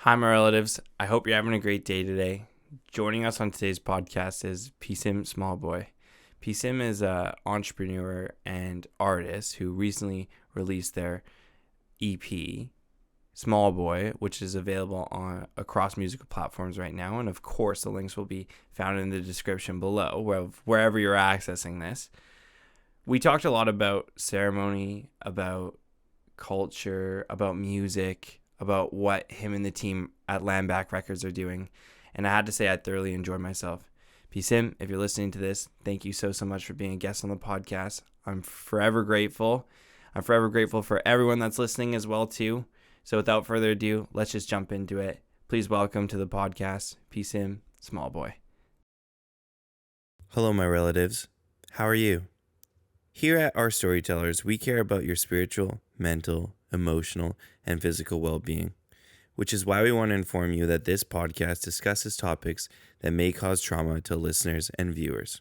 Hi, my relatives. I hope you're having a great day today. Joining us on today's podcast is Pîsim Smallboy. Pîsim is an entrepreneur and artist who recently released their EP, Smallboy, which is available on across musical platforms right now. And of course, the links will be found in the description below, wherever you're accessing this. We talked a lot about ceremony, about culture, about music, about what him and the team at Landback Records are doing. And I had to say I thoroughly enjoyed myself. Pîsim, if you're listening to this, thank you so much for being a guest on the podcast. I'm forever grateful. I'm forever grateful for everyone that's listening as well, too. So without further ado, let's just jump into it. Please welcome to the podcast, Pîsim Smallboy. Hello, my relatives. How are you? Here at Our Storytellers, we care about your spiritual, mental, emotional, and physical well-being, which is why we want to inform you that this podcast discusses topics that may cause trauma to listeners and viewers.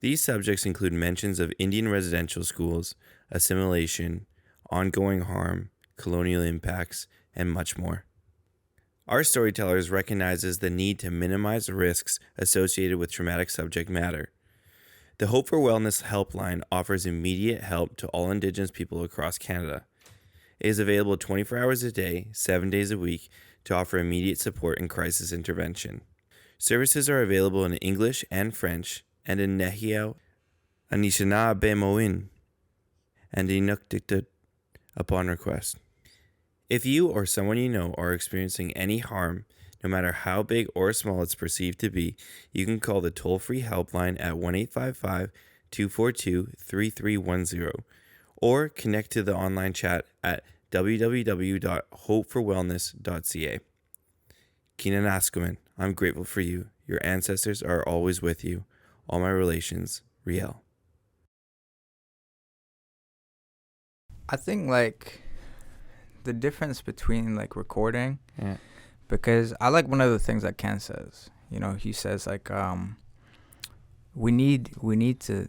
These subjects include mentions of Indian residential schools, assimilation, ongoing harm, colonial impacts, and much more. Our Storytellers recognizes the need to minimize risks associated with traumatic subject matter. The Hope for Wellness Helpline offers immediate help to all Indigenous people across Canada. It is available 24 hours a day, 7 days a week, to offer immediate support and crisis intervention. Services are available in English and French, and in Nehîyaw, Anishinaabe-Nehîyaw, and Inuktitut upon request. If you or someone you know are experiencing any harm, no matter how big or small it's perceived to be, you can call the toll-free helpline at 1-855-242-3310 or connect to the online chat at www.hopeforwellness.ca. Kinanaskaman, I'm grateful for you. Your ancestors are always with you. All my relations, Riel. I think the difference between recording, because I like one of the things that Ken says. He says we need to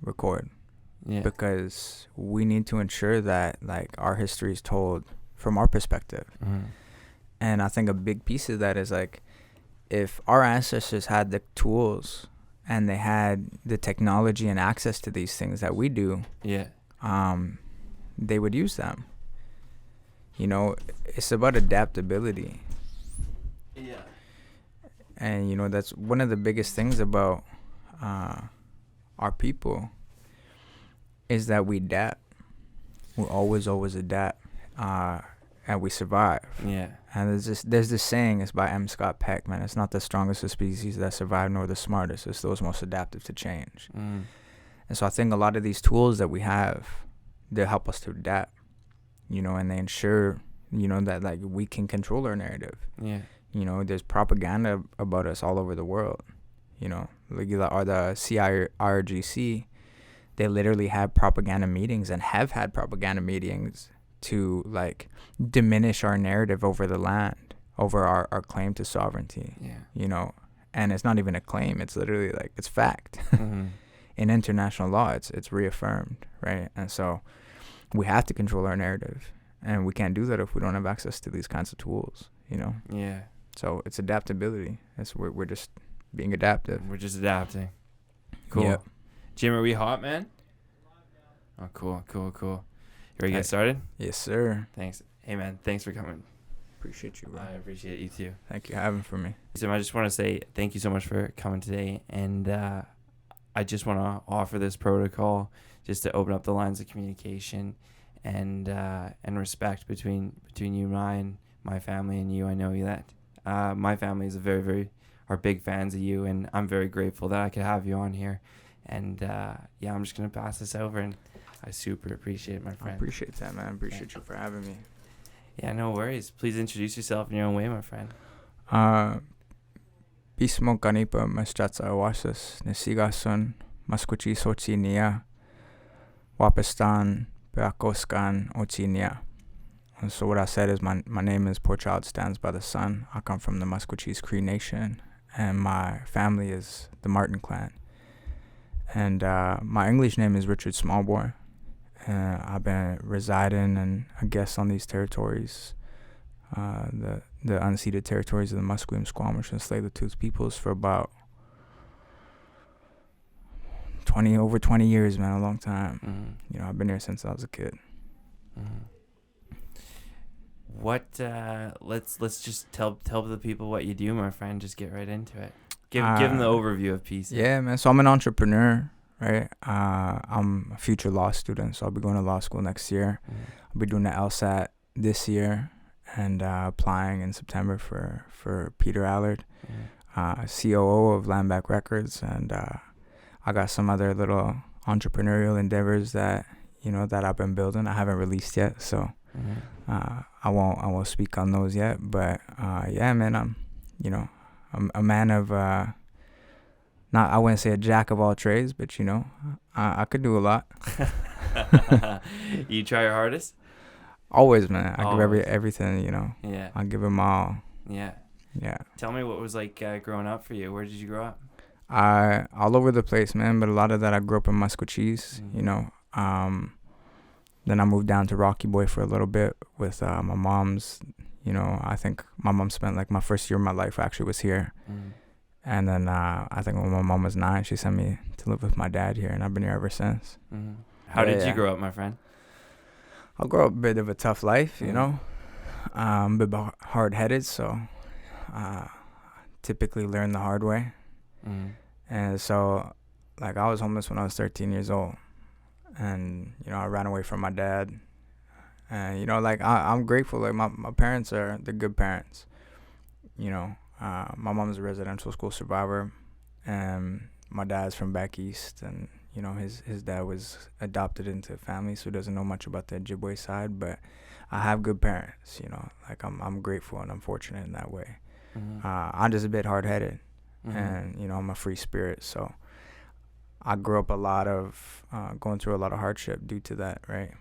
record, because we need to ensure that our history is told from our perspective. And I think a big piece of that is if our ancestors had the tools and they had the technology and access to these things that we do, they would use them. It's about adaptability. And that's one of the biggest things about our people is that we adapt. We always adapt, and we survive. And there's this saying, it's by M. Scott Peck, man. It's not the strongest of species that survive nor the smartest. It's those most adaptive to change. And so I think a lot of these tools that we have, they help us to adapt, and they ensure, that we can control our narrative. There's propaganda about us all over the world. Or the CIRGC, they literally have propaganda meetings and have had propaganda meetings to diminish our narrative over the land, over our claim to sovereignty. And it's not even a claim, it's literally it's fact. In international law, it's reaffirmed, right? And so we have to control our narrative, and we can't do that if we don't have access to these kinds of tools. So it's adaptability. We're just being adaptive. We're just adapting. Cool. Yep. Jim, are we hot, man? Oh, cool. You ready to get started? Yes, sir. Thanks. Hey, man, thanks for coming. Appreciate you, bro. I appreciate you, too. Thank you for having for me. So I just want to say thank you so much for coming today. And I just want to offer this protocol just to open up the lines of communication and respect between you and my family and you. I know you that my family is are big fans of you, and I'm very grateful that I could have you on here. And I'm just gonna pass this over, and I super appreciate it, my friend. I appreciate that, man. I appreciate you for having me. Yeah, no worries. Please introduce yourself in your own way, my friend. Pîsim Maskwacis, Nesigasun, Maskwacis Otinia, Wapistan, Beakoskan Otinia. And so what I said is my name is Poor Child Stands by the Sun. I come from the Maskwacis Cree Nation, and my family is the Martin clan. And my English name is Richard Smallboy. I've been residing and I guess on these territories the unceded territories of the Muskwa and Squamish and Tsleil-Waututh peoples for about 20 years, man, a long time. You know, I've been here since I was a kid. What let's just tell the people what you do, my friend. Just get right into it. Give them the overview of Pîsim. Yeah, man. So I'm an entrepreneur, right? I'm a future law student, so I'll be going to law school next year. I'll be doing the LSAT this year and applying in September for Peter Allard, COO of Landback Records, and I got some other little entrepreneurial endeavors that I've been building. I haven't released yet, so I won't speak on those yet. But yeah, man, I'm a man of I wouldn't say a jack of all trades, but I could do a lot. You try your hardest? Always, man. I Always. give everything, Yeah. I give them all. Yeah. Yeah. Tell me what it was like growing up for you. Where did you grow up? All over the place, man. But a lot of that, I grew up in Maskwacis, Then I moved down to Rocky Boy for a little bit with my mom's. I think my mom spent like my first year of my life actually was here. And then I think when my mom was 9, she sent me to live with my dad here, and I've been here ever since. How did you grow up, my friend? I grew up a bit of a tough life, a bit hard-headed, so typically learn the hard way. And so, like, I was homeless when I was 13 years old, and I ran away from my dad. And I'm grateful. Like my parents are the good parents. My mom's a residential school survivor, and my dad's from back east, and his dad was adopted into a family, so he doesn't know much about the Ojibwe side. But I have good parents. I'm grateful and I'm fortunate in that way. I'm just a bit hard-headed, and I'm a free spirit, so I grew up going through a lot of hardship due to that, right?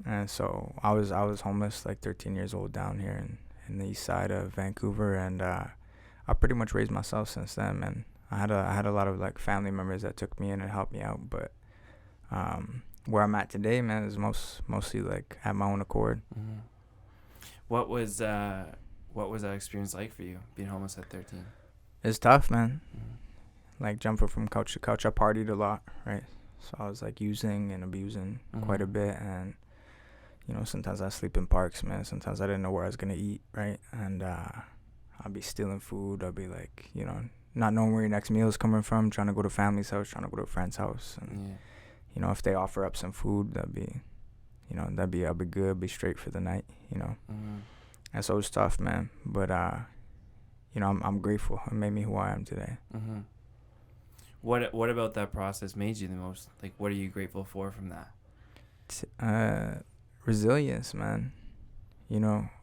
And so I was homeless, like 13 years old, down here in the east side of Vancouver, and I pretty much raised myself since then. And I had a lot of like family members that took me in and helped me out, but where I'm at today, man, is mostly like at my own accord. What was that experience like for you, being homeless at 13? It's tough, man. Like jumping from couch to couch. I partied a lot, right? So I was like using and abusing quite a bit, and sometimes I sleep in parks, man. Sometimes I didn't know where I was gonna eat, right? And I'd be stealing food. I'd be like, not knowing where your next meal is coming from, trying to go to family's house, trying to go to a friend's house, and if they offer up some food, I'll be good, be straight for the night, And so it was tough, man. But I'm grateful. It made me who I am today. What about that process made you the most? Like, what are you grateful for from that? Resilience, man.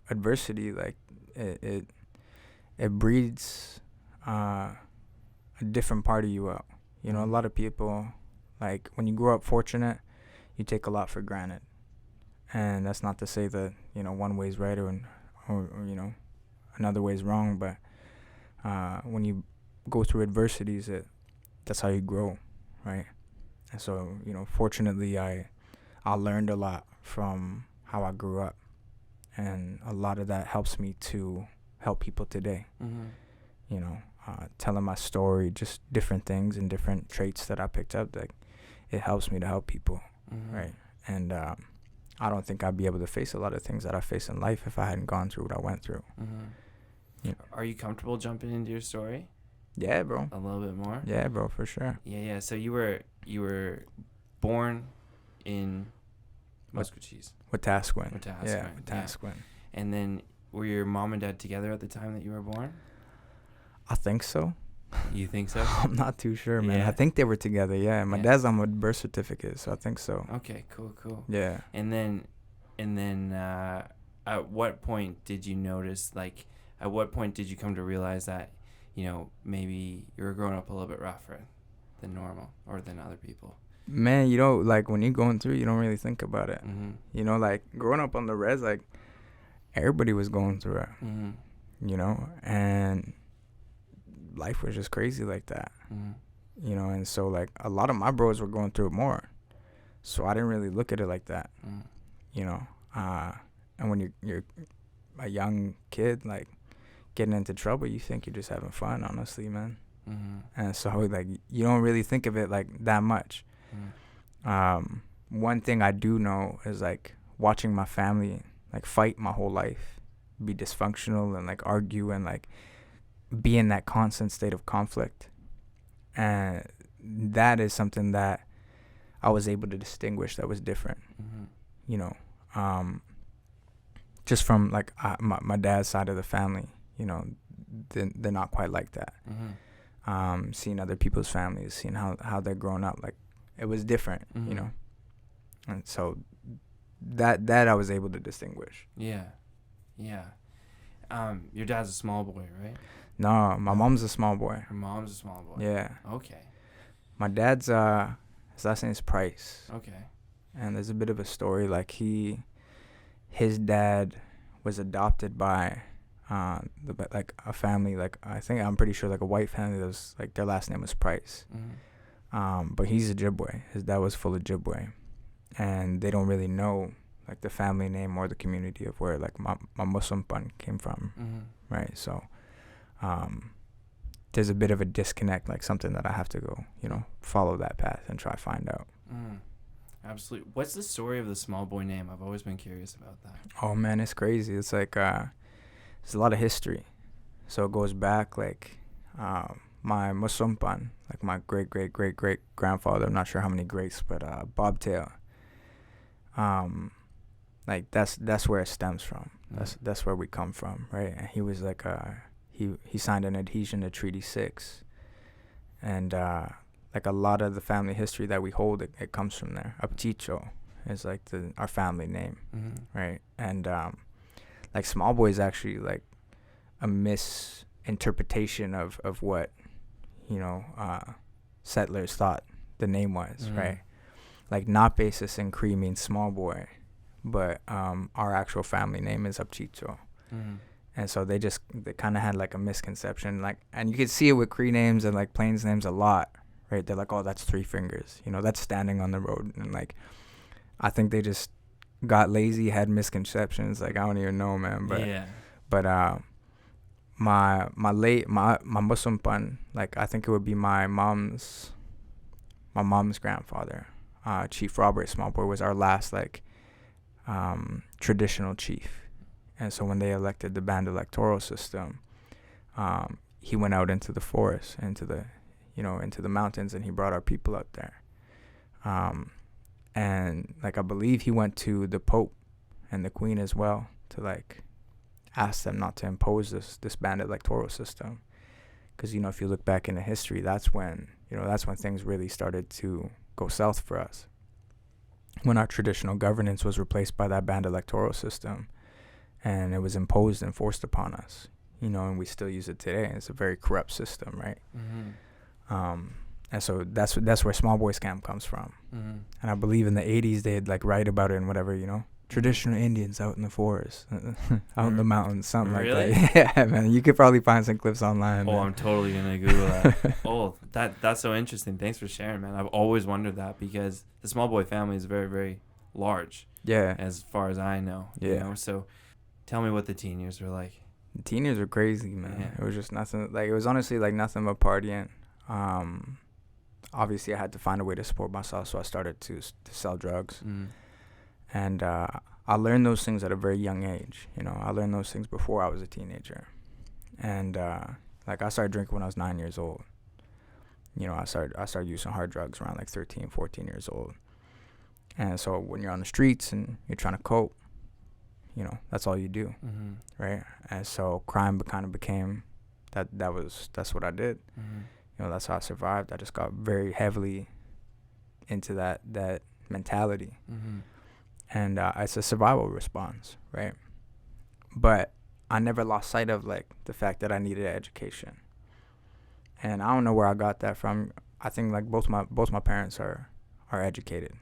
Adversity, like it breeds a different part of you out. A lot of people, like, when you grow up fortunate, you take a lot for granted. And that's not to say that, one way is right or another way is wrong, but when you go through adversities, that's how you grow, right? And so, fortunately, I learned a lot from how I grew up, and a lot of that helps me to help people today. Telling my story, just different things and different traits that I picked up, like, it helps me to help people, right? And I don't think I'd be able to face a lot of things that I face in life if I hadn't gone through what I went through. Are you comfortable jumping into your story? Yeah, bro. A little bit more? Yeah, bro, for sure. Yeah. So you were born in Maskwacis. Wetaskiwin. Yeah, Wetaskiwin. And then were your mom and dad together at the time that you were born? I think so. You think so? I'm not too sure, man. Yeah. I think they were together, yeah. My dad's on my birth certificate, so I think so. Okay, cool. Yeah. And then at what point did you notice, like, at what point did you come to realize that, maybe you were growing up a little bit rougher than normal or than other people? Man, like, when you're going through, you don't really think about it. Like, growing up on the res, like, everybody was going through it, and life was just crazy like that, and so, like, a lot of my bros were going through it more, so I didn't really look at it like that, and when you're a young kid, like, getting into trouble, you think you're just having fun, honestly, man. And so, like, you don't really think of it, like, that much. One thing I do know is, like, watching my family, like, fight my whole life, be dysfunctional and, like, argue and, like, be in that constant state of conflict. And that is something that I was able to distinguish that was different, you know, just from, like, my dad's side of the family, you know, they're not quite like that. Seeing other people's families, seeing how they're growing up, like, it was different, you know. And so that I was able to distinguish. Yeah. Your dad's a small boy, right? No, my mom's a small boy. Her mom's a small boy. Yeah. Okay. My dad's his last name is Price. Okay. And there's a bit of a story, like, his dad was adopted by like a family, like, I'm pretty sure, like, a white family that was, like, their last name was Price. But he's a Ojibwe. His dad was full Ojibwe, and they don't really know, like, the family name or the community of where, like, my Muslim pun came from, right? So there's a bit of a disconnect, like, something that I have to go, you know, follow that path and try to find out. Absolutely. What's the story of the small boy name? I've always been curious about that. Oh, man, it's crazy. It's like there's a lot of history. So it goes back, like, my Muslim pun, like, my great-great-great-great-grandfather, I'm not sure how many greats, but Bobtail. Like, that's where it stems from. That's where we come from, right? And he was like he signed an adhesion to Treaty 6, and like, a lot of the family history that we hold, it comes from there. Apchicho is, like, our family name, right? And like, Smallboy is actually, like, a misinterpretation of what, you know, settlers thought the name was, right? Like, Napesis in Cree means small boy, but our actual family name is Apchicho. And so they kind of had, like, a misconception, like, and you could see it with Cree names and, like, Plains names a lot, right? They're like, oh, that's 3 fingers, you know, that's standing on the road. And, like, I think they just got lazy, had misconceptions, like, I don't even know, man. But my Muslim pun, like, I think it would be my mom's grandfather, Chief Robert Smallboy, was our last, like, traditional chief. And so when they elected the band electoral system, he went out into the forest, into the mountains, and he brought our people out there. And, like, I believe he went to the Pope and the Queen as well to, like, ask them not to impose this band electoral system. Because, you know, if you look back into history, that's when things really started to go south for us. When our traditional governance was replaced by that band electoral system, and it was imposed and forced upon us, you know, and we still use it today. It's a very corrupt system, right? And so that's where Small Boys Camp comes from. And I believe in the 80s they'd, like, write about it and whatever, you know, traditional Indians out in the forest, out in the mountains, something really? Like that. Yeah, man, you could probably find some clips online. Oh, man. I'm totally gonna Google that. Oh, that's so interesting. Thanks for sharing, man. I've always wondered that because the Small Boy family is very, very large. Yeah. As far as I know. Yeah. You know? So tell me what the teen years were like. The teen years were crazy, man. Yeah. It was just nothing. Like, it was honestly, like, nothing but partying. Obviously, I had to find a way to support myself, so I started to sell drugs. And I learned those things at a very young age. You know, I learned those things before I was a teenager. And like, I started drinking when I was 9 years old. You know, I started using hard drugs around, like, 13, 14 years old. And so when you're on the streets and you're trying to cope, you know, that's all you do, right? And so crime kind of became that's what I did. You know, that's how I survived. I just got very heavily into that mentality. And it's a survival response, right? But I never lost sight of, like, the fact that I needed education. And I don't know where I got that from. I think, like, both my parents are educated.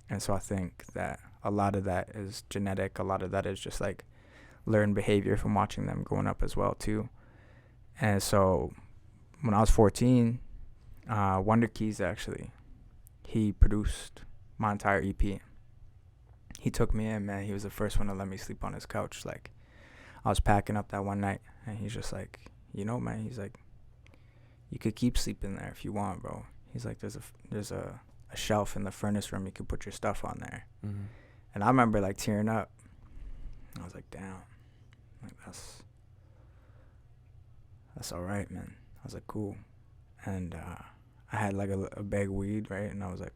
And so I think that a lot of that is genetic. A lot of that is just, like, learned behavior from watching them growing up as well, too. And so when I was 14, Wonder Keys, actually, he produced my entire EP. He took me in, man. He was the first one to let me sleep on his couch. Like, I was packing up that one night, and he's just like, you know, man, he's like, you could keep sleeping there if you want, bro. He's like, there's a shelf in the furnace room, you could put your stuff on there. Mm-hmm. And I remember like tearing up. I was like, damn, like that's all right, man. I was like, cool. And I had like a bag of weed, right? And I was like,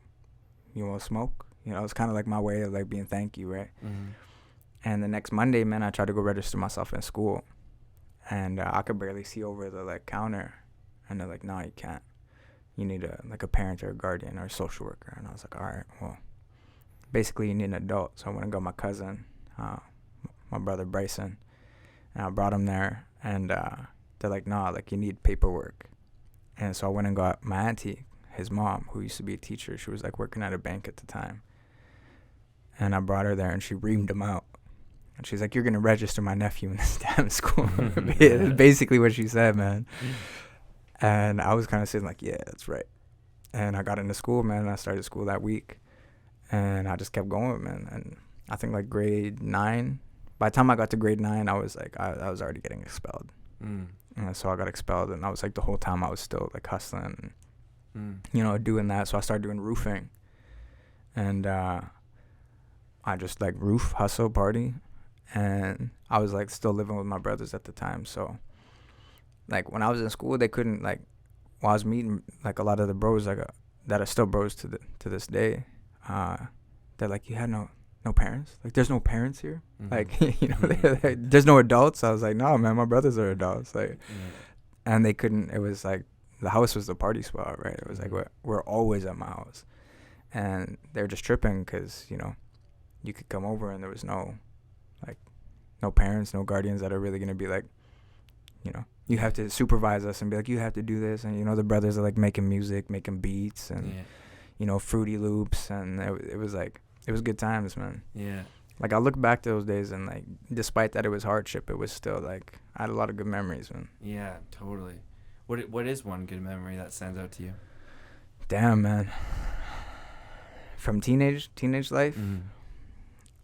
you want to smoke? You know, it was kind of like my way of like being thank you, right? Mm-hmm. And the next Monday, man, I tried to go register myself in school, and I could barely see over the like counter, and they're like, no, you can't. You need a parent or a guardian or a social worker. And I was like, all right, well, basically you need an adult. So I went and got my cousin, my brother Bryson, and I brought him there, and they're like, nah, like you need paperwork. And so I went and got my auntie, his mom, who used to be a teacher. She was like working at a bank at the time. And I brought her there, and she reamed him out. And she's like, you're going to register my nephew in this damn school. Basically what she said, man. And I was kind of saying like, yeah, that's right. And I got into school, man. And I started school that week. And I just kept going, man. And I think like grade 9, by the time I got to grade 9, I was like, I was already getting expelled. And so I got expelled. And I was like, the whole time I was still like hustling and, you know, doing that. So I started doing roofing. And I just like roof, hustle, party. And I was like still living with my brothers at the time. So like when I was in school, they couldn't like, while I was meeting like a lot of the bros like that are still bros to this day, they're like, you had no parents? Like there's no parents here? Mm-hmm. Like, you know, like, there's no adults? I was like, no, man, my brothers are adults. Like, and they couldn't, it was like, the house was the party spot, right? It was like, we're always at my house. And they're just tripping because, you know, you could come over and there was no parents, no guardians that are really going to be like, you know, you have to supervise us and be like, you have to do this. And, you know, the brothers are like making music, making beats and, you know, Fruity Loops. And it was like, it was good times, man. Yeah. Like I look back to those days and like, despite that it was hardship, it was still like, I had a lot of good memories, man. Yeah, totally. What is one good memory that stands out to you? Damn, man. From teenage life?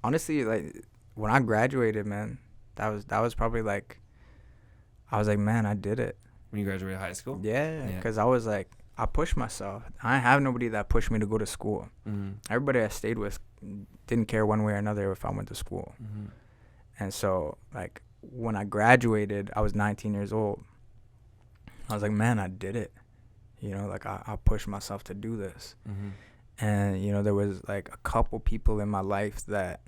Honestly, like when I graduated, man, that was probably like, I was like, man, I did it. When you graduated high school? Yeah, because I was like, I pushed myself. I didn't have nobody that pushed me to go to school. Everybody I stayed with didn't care one way or another if I went to school. And so, like, when I graduated, I was 19 years old. I was like, man, I did it. You know, like, I pushed myself to do this. And, you know, there was, like, a couple people in my life that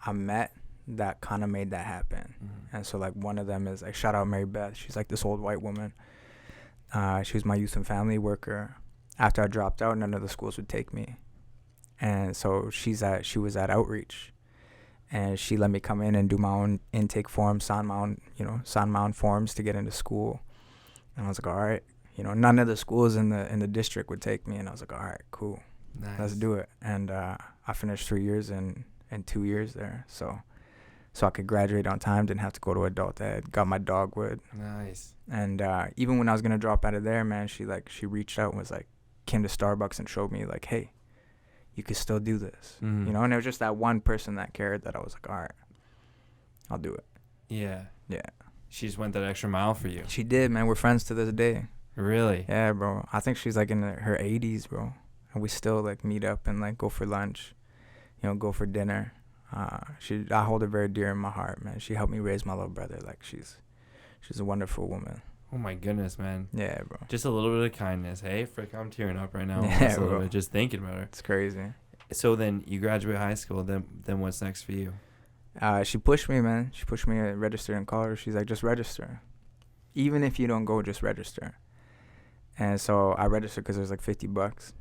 I met that kind of made that happen. And so, like, one of them is, like, shout out Mary Beth. She's, like, this old white woman. She was my youth and family worker. After I dropped out, none of the schools would take me. And so she was at Outreach. And she let me come in and do my own intake forms, sign my own forms to get into school. And I was like, all right. You know, none of the schools in the district would take me. And I was like, all right, cool. Nice. Let's do it. And I finished 3 years and 2 years there. So I could graduate on time, didn't have to go to adult ed, got my dogwood. Nice. And even when I was going to drop out of there, man, she reached out and was like, came to Starbucks and showed me like, hey, you could still do this. You know, and it was just that one person that cared that I was like, all right, I'll do it. Yeah. Yeah. She just went that extra mile for you. She did, man. We're friends to this day. Really? Yeah, bro. I think she's like in her 80s, bro. And we still like meet up and like go for lunch, you know, go for dinner. I hold her very dear in my heart, man. She helped me raise my little brother. Like she's a wonderful woman. Oh my goodness, man. Yeah, bro. Just a little bit of kindness. Hey, frick, I'm tearing up right now. Yeah, just a little bit, just thinking about her. It's crazy. So then you graduate high school. Then what's next for you? She pushed me, man. She pushed me to register in college. She's like, just register. Even if you don't go, just register. And so I registered because it was like $50.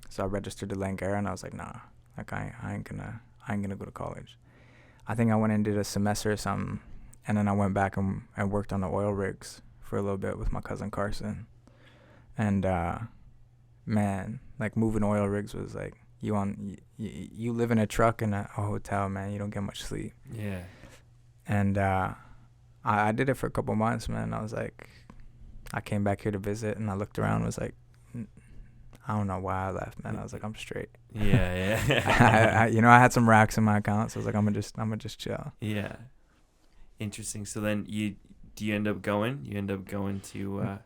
So I registered to Langara, and I was like, nah, like I ain't gonna go to college. I think I went and did a semester or something, and then I went back and worked on the oil rigs for a little bit with my cousin Carson. And man, like moving oil rigs was like you live in a truck in a hotel, man. You don't get much sleep. Yeah. And I did it for a couple months, man. I was like, I came back here to visit, and I looked around and was like, I don't know why I left, man. I was like, I'm straight. Yeah. I had some racks in my account, so I was like, I'm gonna just chill. Yeah. Interesting. So then you end up going? You end up going to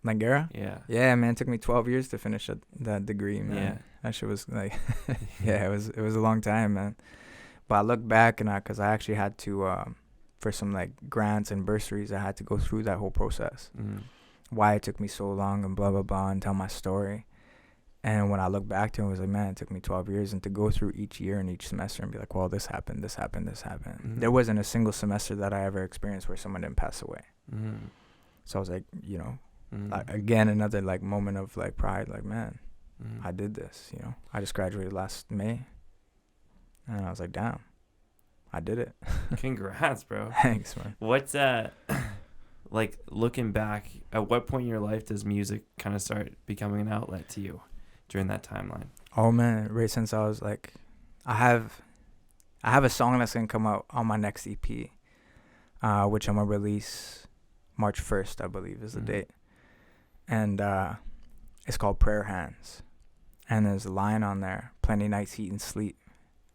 Langara? yeah. Yeah, man. It took me 12 years to finish that degree, man. Yeah. That shit was like, yeah, it was a long time, man. But I look back and because I actually had to, for some like grants and bursaries, I had to go through that whole process. Mm. Why it took me so long and blah, blah, blah, and tell my story. And when I look back to it, I was like, man, it took me 12 years. And to go through each year and each semester and be like, well, this happened, this happened, this happened. Mm-hmm. There wasn't a single semester that I ever experienced where someone didn't pass away. Mm-hmm. So I was like, you know, Mm-hmm. like, again, another like moment of like pride, like, man, Mm-hmm. I did this, you know. I just graduated last May. And I was like, damn, I did it. Congrats, bro. Thanks, man. What's like looking back, at what point in your life does music kind of start becoming an outlet to you during that timeline? Oh man, right since I was like, I have a song that's gonna come out on my next EP, which I'm gonna release March 1st, I believe is the Mm-hmm. date. And it's called Prayer Hands. And there's a line on there, plenty nights eating sleep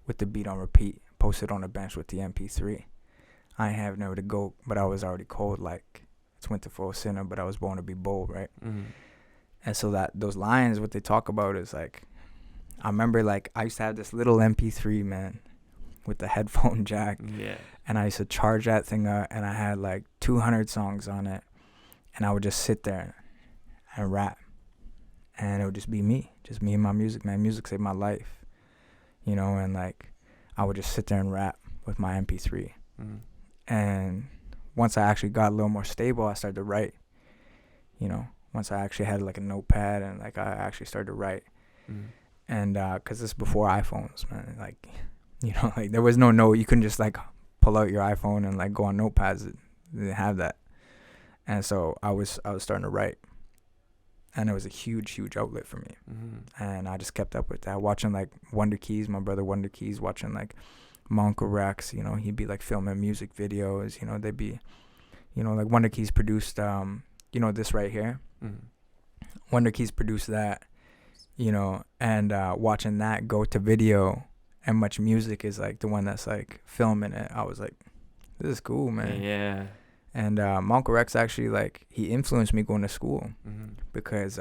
with the beat on repeat, posted on a bench with the MP3. I ain't have nowhere to go, but I was already cold, like it's winter for a sinner, but I was born to be bold, right? Mm-hmm. And so that those lines, what they talk about is like, I remember like I used to have this little MP3, man, with the headphone jack. Yeah. And I used to charge that thing up, and I had like 200 songs on it. And I would just sit there and rap. And it would just be me and my music, man. Music saved my life, you know, and like I would just sit there and rap with my MP3. Mm-hmm. And once I actually got a little more stable, I started to write, you know, once I actually had like a notepad and like I actually started to write. Mm-hmm. And because this is before iPhones, man, like, you know, like there was no note. You couldn't just like pull out your iPhone and like go on notepads. They didn't have that. And so I was starting to write. And it was a huge outlet for me. Mm-hmm. And I just kept up with that, watching like Wonder Keys, my brother Wonder Keys, watching like my Uncle Rex, you know, he'd be like filming music videos, you know, they'd be, you know, like Wonder Keys produced, you know, this right here. Mm-hmm. Wonder Keys produced that, you know, and watching that go to video and Much Music is like the one that's like filming it. I was like, this is cool, man. Yeah. And my Uncle Rex actually, like, he influenced me going to school Mm-hmm. because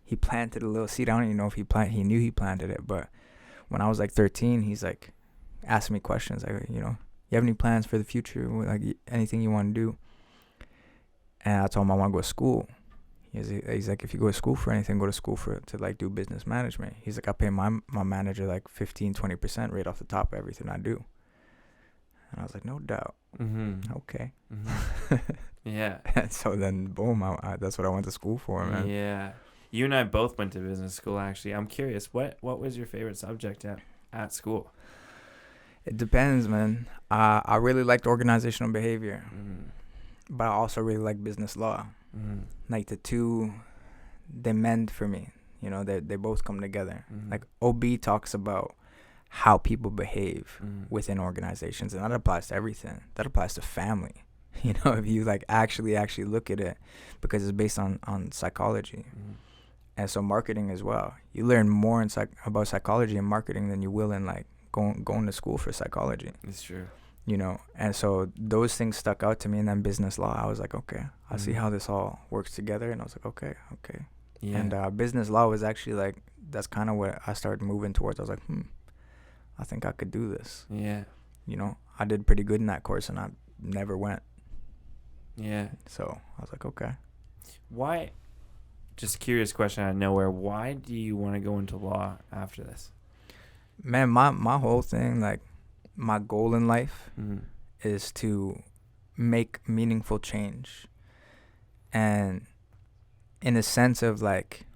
he planted a little seed. I don't even know if he knew he planted it, but when I was like 13, he's like asking me questions like, you know, you have any plans for the future, like anything you want to do? And I told him I want to go to school. He's like, if you go to school for anything, go to school to like do business management. He's like, I pay my manager like 15-20% right off the top of everything I do. And I was like, no doubt. Mm-hmm. Okay. Mm-hmm. Yeah. And so then, boom, that's what I went to school for, man. Yeah. You and I both went to business school, actually. I'm curious, what was your favorite subject at school? It depends, man. I really liked organizational behavior, Mm-hmm. but I also really like business law. Mm-hmm. Like the two, they mend for me. You know, they both come together. Mm-hmm. Like OB talks about how people behave Mm-hmm. within organizations, and that applies to everything. That applies to family. You know, if you like actually look at it, because it's based on psychology. Mm-hmm. And so marketing as well. You learn more about psychology and marketing than you will in like going to school for psychology. It's true. You know, and so those things stuck out to me. And then business law, I was like, okay, I see Mhm. how this all works together. And I was like, okay. Yeah. And business law was actually like, that's kind of what I started moving towards. I was like, I think I could do this. Yeah. You know, I did pretty good in that course and I never went. Yeah. So I was like, okay. Why? Just curious question out of nowhere. Why do you want to go into law after this? Man, my whole thing, like my goal in life Mm-hmm. is to make meaningful change. And in a sense of like,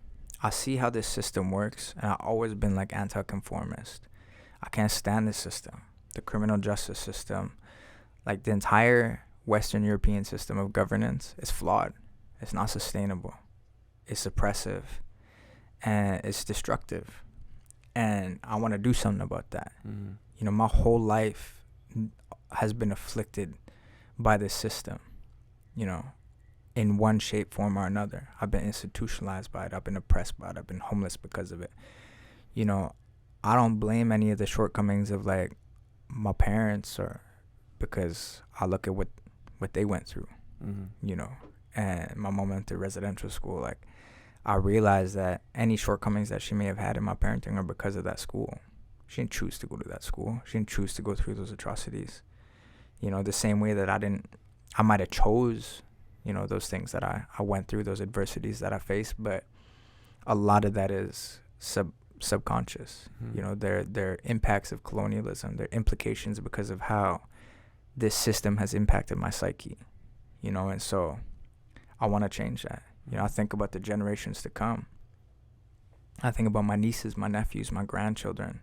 I see how this system works, and I've always been like anti-conformist. I can't stand this system, the criminal justice system. Like the entire Western European system of governance is flawed. It's not sustainable. It's oppressive, and it's destructive. And I want to do something about that. Mm-hmm. You know, my whole life has been afflicted by this system, you know, in one shape, form, or another. I've been institutionalized by it. I've been oppressed by it. I've been homeless because of it. You know, I don't blame any of the shortcomings of, like, my parents, or because I look at what what they went through, you know. And my mom went to residential school. Like, I realized that any shortcomings that she may have had in my parenting are because of that school. She didn't choose to go to that school. She didn't choose to go through those atrocities. You know, the same way that I might have chose, you know, those things that I went through, those adversities that I faced, but a lot of that is subconscious. You know, they're impacts of colonialism, they're implications because of how this system has impacted my psyche, you know. And so I want to change that. You know, I think about the generations to come. I think about my nieces, my nephews, my grandchildren.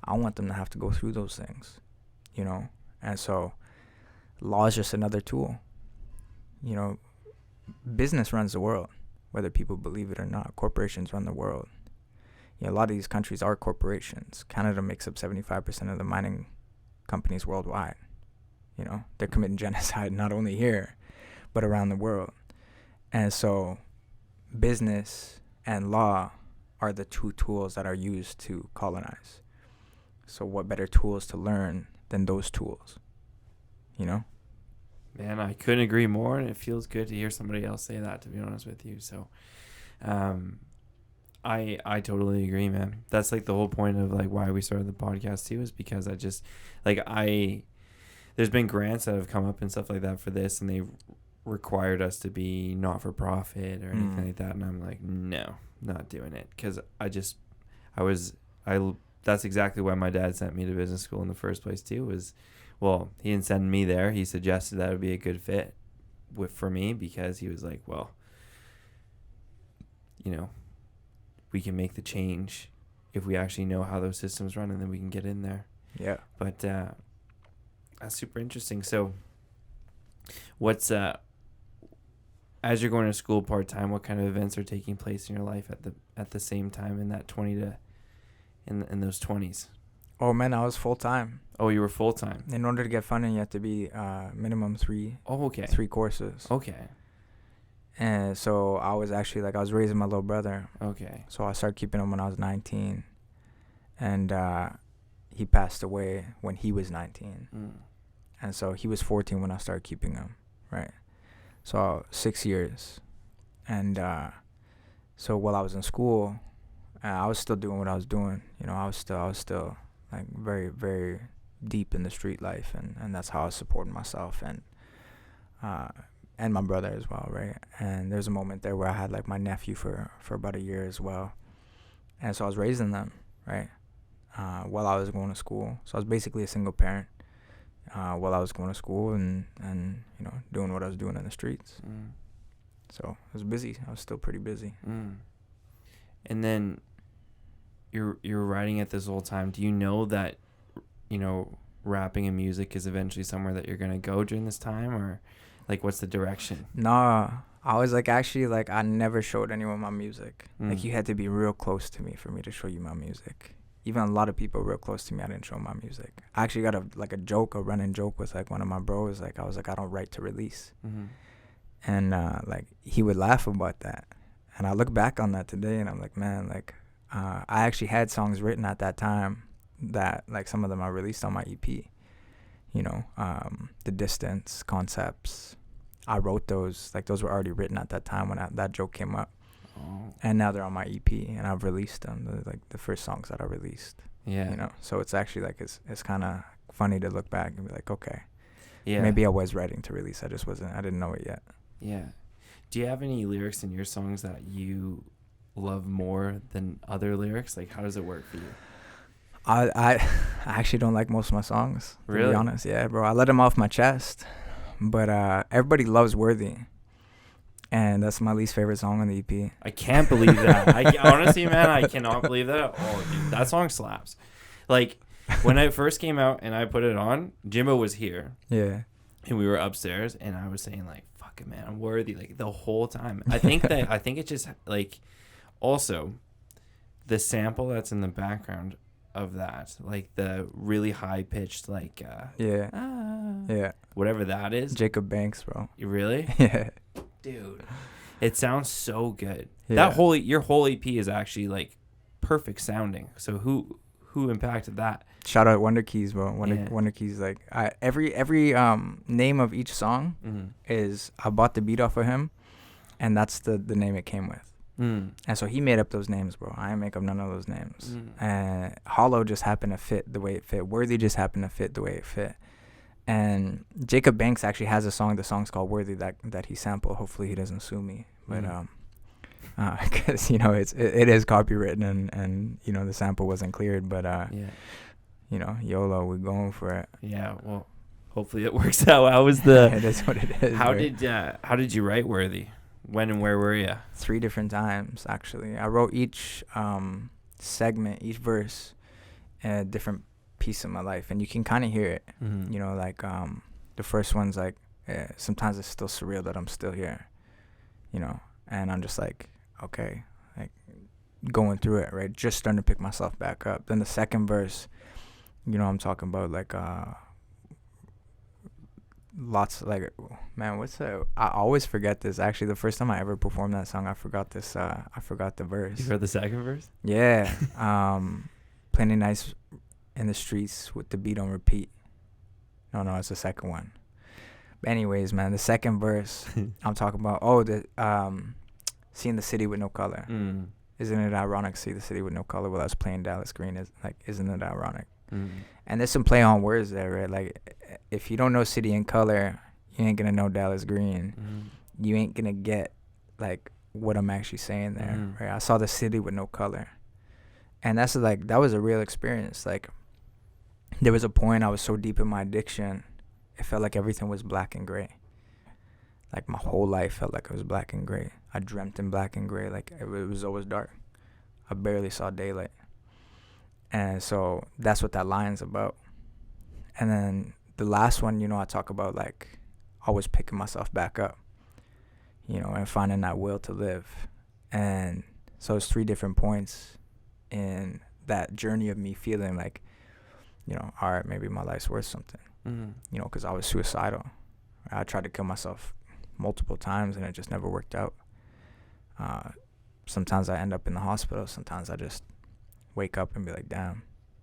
I want them to have to go through those things, you know. And so law is just another tool. You know, business runs the world, whether people believe it or not. Corporations run the world. You know, a lot of these countries are corporations. Canada makes up 75% of the mining companies worldwide. You know, they're committing genocide not only here, but around the world. And so business and law are the two tools that are used to colonize. So what better tools to learn than those tools, you know? Man, I couldn't agree more, and it feels good to hear somebody else say that, to be honest with you. So I totally agree, man. That's like the whole point of like why we started the podcast too, is because I just like there's been grants that have come up and stuff like that for this, and they required us to be not for profit or anything like that, and I'm like, no, not doing it, because that's exactly why my dad sent me to business school in the first place too. Well, he didn't send me there. He suggested that would be a good fit for me, because he was like, well, you know, we can make the change if we actually know how those systems run, and then we can get in there. Yeah. But that's super interesting. So what's as you're going to school part-time, what kind of events are taking place in your life at the same time in that 20 to in those 20s? Oh man, I was full-time. Oh, you were full-time. In order to get funding, you have to be minimum three courses. Okay. And so I was actually I was raising my little brother. Okay. So I started keeping him when I was 19, and he passed away when he was 19. And so he was 14 when I started keeping him, right? So 6 years. And so while I was in school, I was still doing what I was doing. You know, I was still like very, very deep in the street life, and that's how I was supporting myself and my brother as well, right? And there's a moment there where I had like my nephew for about a year as well. And so I was raising them, right? While I was going to school. So I was basically a single parent while I was going to school and you know, doing what I was doing in the streets. So I was busy. I was still pretty busy. And then you're writing it this whole time. Do you know that, you know, rapping and music is eventually somewhere that you're going to go during this time, or like what's the direction? Nah, I was like, actually, like, I never showed anyone my music. Like, you had to be real close to me for me to show you my music. Even a lot of people real close to me, I didn't show my music. I actually got a running joke with like one of my bros. Like, I was like, I don't write to release. And like, he would laugh about that. And I look back on that today and I'm like, man, like, I actually had songs written at that time that like some of them I released on my EP. You know, The Distance, Concepts. I wrote those, like those were already written at that time when that joke came up. And now they're on my EP and I've released them. They're like the first songs that I released. Yeah. You know, so it's actually like, it's kind of funny to look back and be like, okay, yeah, maybe I was writing to release. I didn't know it yet. Yeah. Do you have any lyrics in your songs that you love more than other lyrics? Like, how does it work for you? I actually don't like most of my songs, to really? be honest. Yeah, bro. I let them off my chest. But everybody loves Worthy. And that's my least favorite song on the EP. I can't believe that. Honestly, man, I cannot believe that. Oh, dude, that song slaps. Like, when it first came out and I put it on, Jimbo was here. Yeah. And we were upstairs, and I was saying, like, fuck it, man, I'm Worthy, like, the whole time. I think it's just, like, also, the sample that's in the background of that, like, the really high-pitched, like, yeah, whatever that is. Jacob Banks, bro. Really? Yeah. Dude, it sounds so good. Yeah. Your whole EP is actually like perfect sounding. So who impacted that? Shout out Wonder Keys, bro. Yeah. Wonder Keys, like every name of each song is, I bought the beat off of him, and that's the name it came with. And so he made up those names, bro. I didn't make up none of those names. And Hollow just happened to fit the way it fit. Worthy just happened to fit the way it fit. And Jacob Banks actually has a song. The song's called Worthy that he sampled. Hopefully he doesn't sue me, but because you know it is copywritten and you know the sample wasn't cleared, but you know, YOLO, we're going for it. Yeah, well, hopefully it works out. How was the? It is what it is. How did you write Worthy? When and where were you? 3 different times, actually. I wrote each segment, each verse, a different piece of my life, and you can kind of hear it. You know, like the first one's like, sometimes it's still surreal that I'm still here, you know, and I'm just like, okay, like going through it, right? Just starting to pick myself back up. Then the second verse, you know, I'm talking about like lots of, like, man, I always forget this. Actually, the first time I ever performed that song, I forgot this. I forgot the verse. You heard the second verse? Yeah. Plenty nights in the streets with the beat on repeat. No, it's the second one. But anyways, man, the second verse, I'm talking about, seeing the city with no color. Isn't it ironic to see the city with no color while I was playing Dallas Green? Isn't it ironic? And there's some play on words there, right? Like, if you don't know City in Color, you ain't gonna know Dallas Green. You ain't gonna get like what I'm actually saying there, right? I saw the city with no color, and that was a real experience. Like, there was a point I was so deep in my addiction, it felt like everything was black and gray. Like, my whole life felt like it was black and gray. I dreamt in black and gray, like it was always dark. I barely saw daylight. And so that's what that line's about. And then the last one, you know, I talk about like always picking myself back up, you know, and finding that will to live. And so it's 3 different points in that journey of me feeling like, you know, all right, maybe my life's worth something, you know, because I was suicidal. I tried to kill myself multiple times and it just never worked out. Sometimes I end up in the hospital. Sometimes I just wake up and be like, damn,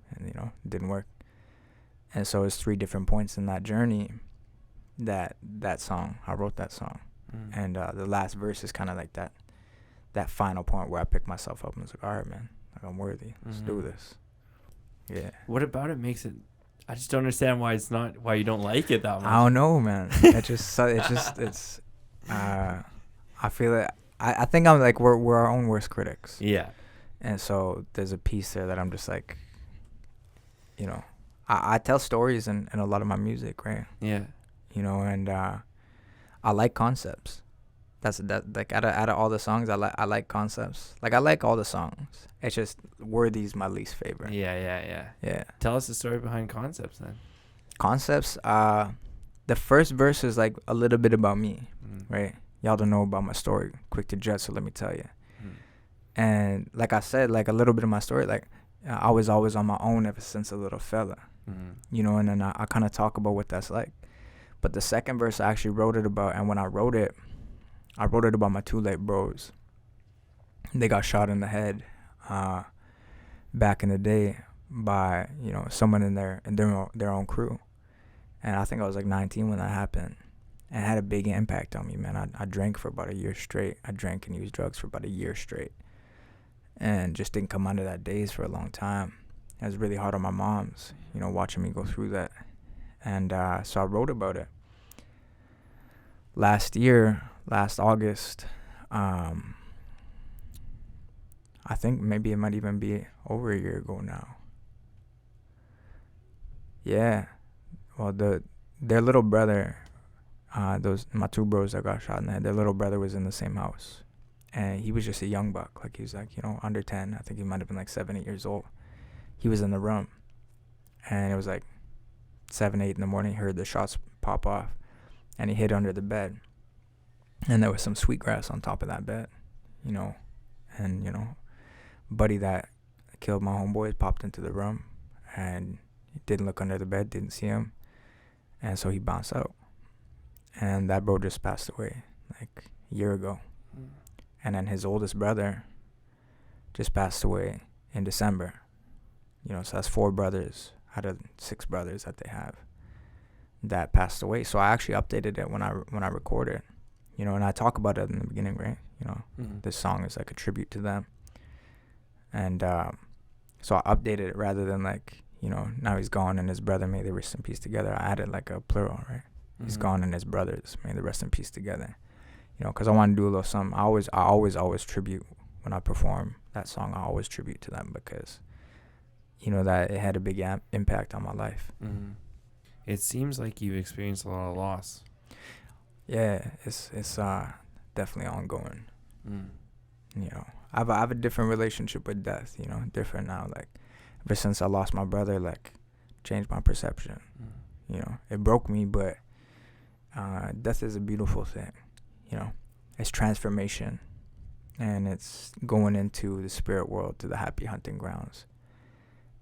and you know, it didn't work. And so it's 3 different points in that journey that song, I wrote that song. And the last verse is kind of like that final point where I pick myself up and was like, all right, man, like, I'm worthy, let's do this. Yeah. What about it makes it, I just don't understand why you don't like it that much. I don't know, man. It's I feel it. I think I'm like, we're our own worst critics. Yeah. And so there's a piece there that I'm just like, you know, I tell stories in a lot of my music, right? Yeah. You know, and I like concepts. That's like out of all the songs, I like concepts. Like, I like all the songs. It's just Worthy's my least favorite. Yeah. Tell us the story behind Concepts then. Concepts. The first verse is like a little bit about me, right? Y'all don't know about my story. Quick to judge, so let me tell you. And like I said, like a little bit of my story, like I was always on my own ever since a little fella, you know, and then I kind of talk about what that's like. But the second verse I actually wrote it about, and when I wrote it about my 2 late bros. They got shot in the head back in the day by, you know, someone in their own crew. And I think I was like 19 when that happened. And it had a big impact on me, man. I drank for about a year straight. I drank and used drugs for about a year straight. And just didn't come out of that daze for a long time. It was really hard on my moms, you know, watching me go through that. And so I wrote about it. Last August, I think maybe it might even be over a year ago now. Yeah. Well, their little brother, my 2 bros that got shot in the head, their little brother was in the same house. And he was just a young buck. Like, he was like, you know, under 10. I think he might have been like 7, 8 years old. He was in the room. And it was like 7, 8 in the morning. He heard the shots pop off. And he hid under the bed. And there was some sweetgrass on top of that bed, you know. And, you know, buddy that killed my homeboys popped into the room. And he didn't look under the bed, didn't see him. And so he bounced out. And that bro just passed away like a year ago. And then his oldest brother just passed away in December. So that's 4 brothers out of 6 brothers that they have that passed away. So I actually updated it when I recorded, and I talk about it in the beginning, right? This song is like a tribute to them. And so I updated it rather than like, now he's gone and his brother, may they rest in peace together. I added like a plural, right? He's gone and his brothers, may they rest in peace together. Because I want to do a little something. I always tribute when I perform that song. I always tribute to them because, that it had a big impact on my life. Mm-hmm. It seems like you've experienced a lot of loss. Yeah, it's definitely ongoing. I have a different relationship with death. Different now. Like ever since I lost my brother, like changed my perception. It broke me, but death is a beautiful thing. It's transformation, and it's going into the spirit world, to the happy hunting grounds.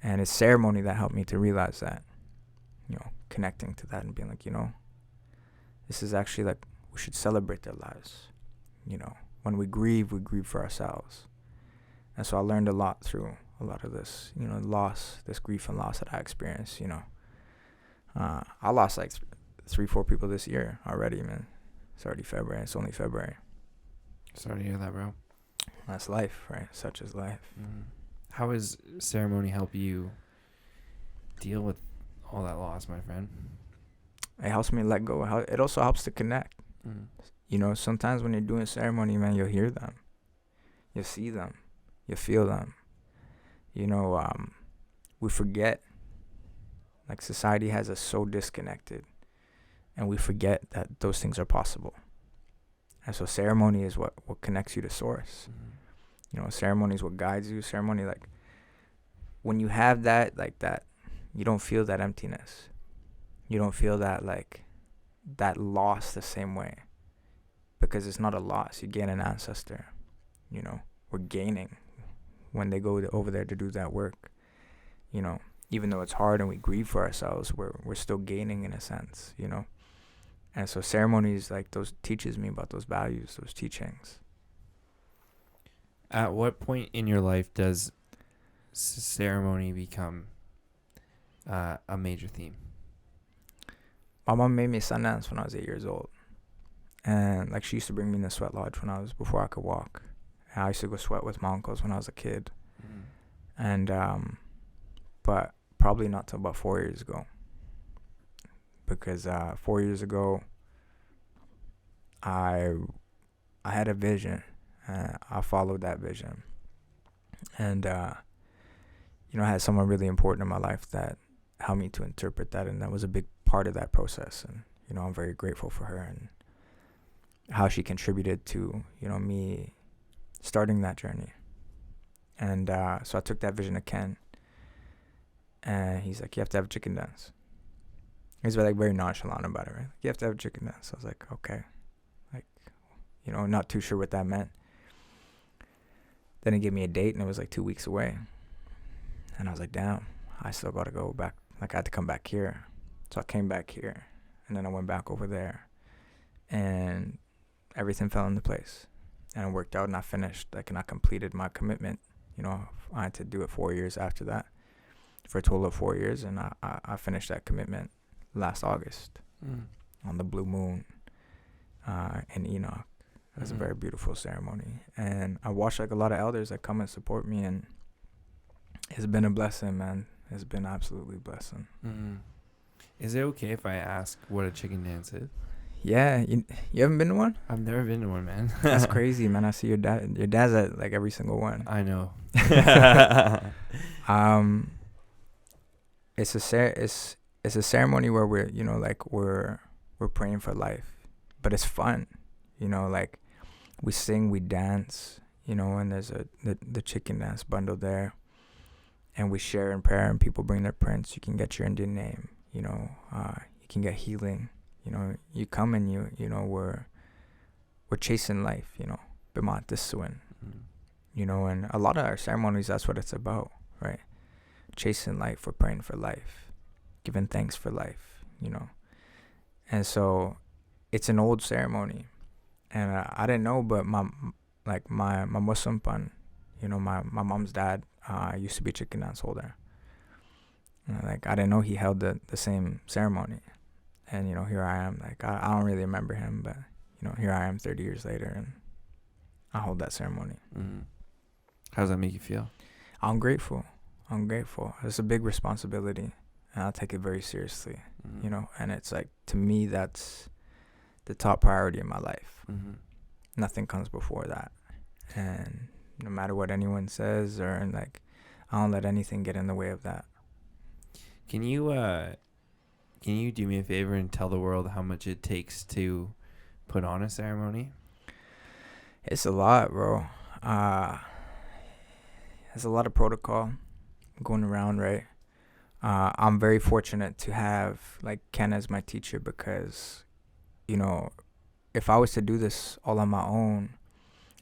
And it's ceremony that helped me to realize that. Connecting to that and being like, this is actually like, we should celebrate their lives. When we grieve for ourselves. And so I learned a lot through a lot of this, loss, this grief and loss that I experienced, I lost like 3-4 people this year already, man. It's already February. It's only February. Sorry to hear that, bro. That's life, right? Such is life. How has ceremony helped you deal with all that loss, my friend? It helps me let go. It also helps to connect. Sometimes when you're doing ceremony, man, you'll hear them. You'll see them. You'll feel them. We forget. Like society has us so disconnected. And we forget that those things are possible. And so ceremony is what connects you to source. Ceremony is what guides you. Ceremony, like, when you have that, like that, you don't feel that emptiness. You don't feel that, like, that loss the same way. Because it's not a loss. You gain an ancestor. We're gaining when they go over there to do that work. Even though it's hard and we grieve for ourselves, we're still gaining in a sense, And so ceremonies like those teaches me about those values, those teachings. At what point in your life does ceremony become a major theme? My mom made me sun dance when I was 8 years old. And like she used to bring me in the sweat lodge before I could walk. And I used to go sweat with my uncles when I was a kid. And but probably not till about 4 years ago. Because 4 years ago, I had a vision. I followed that vision. And, I had someone really important in my life that helped me to interpret that. And that was a big part of that process. And, I'm very grateful for her and how she contributed to, me starting that journey. And so I took that vision to Ken. And he's like, you have to have a chicken dance. He's like very nonchalant about it, right? Like, you have to have a chicken dance. I was like, okay. Like, not too sure what that meant. Then he gave me a date, and it was like 2 weeks away. And I was like, damn, I still got to go back. Like, I had to come back here. So I came back here, and then I went back over there. And everything fell into place. And it worked out, and I finished, and I completed my commitment. I had to do it 4 years after that, for a total of 4 years. And I finished that commitment last August on the blue moon in Enoch. It was a very beautiful ceremony. And I watched a lot of elders that come and support me, and it's been a blessing, man. It's been absolutely a blessing. Is it okay if I ask what a chicken dance is? Yeah, you haven't been to one? I've never been to one, man. That's crazy, man. I see your dad. Your dad's at every single one. I know. It's a ceremony where we're praying for life, but it's fun. We sing, we dance, and there's the chicken dance bundle there, and we share in prayer, and people bring their prints. You can get your Indian name, you can get healing. You come and we're chasing life, Bima Tisuin, and a lot of our ceremonies, that's what it's about, right? Chasing life, we're praying for life, giving thanks for life, And so it's an old ceremony, and I didn't know, but my Muslim pan, my mom's dad used to be a chicken dance holder, Like, I didn't know he held the same ceremony. And, here I am. Like, I don't really remember him, but, here I am 30 years later, and I hold that ceremony. Mm-hmm. How does that make you feel? I'm grateful. It's a big responsibility, and I'll take it very seriously, Mm-hmm. And it's like, to me, that's the top priority in my life. Mm-hmm. Nothing comes before that. And no matter what anyone says, or like, I don't let anything get in the way of that. Can you do me a favor and tell the world how much it takes to put on a ceremony? It's a lot, bro. There's a lot of protocol going around, right? I'm very fortunate to have like Ken as my teacher, because, if I was to do this all on my own,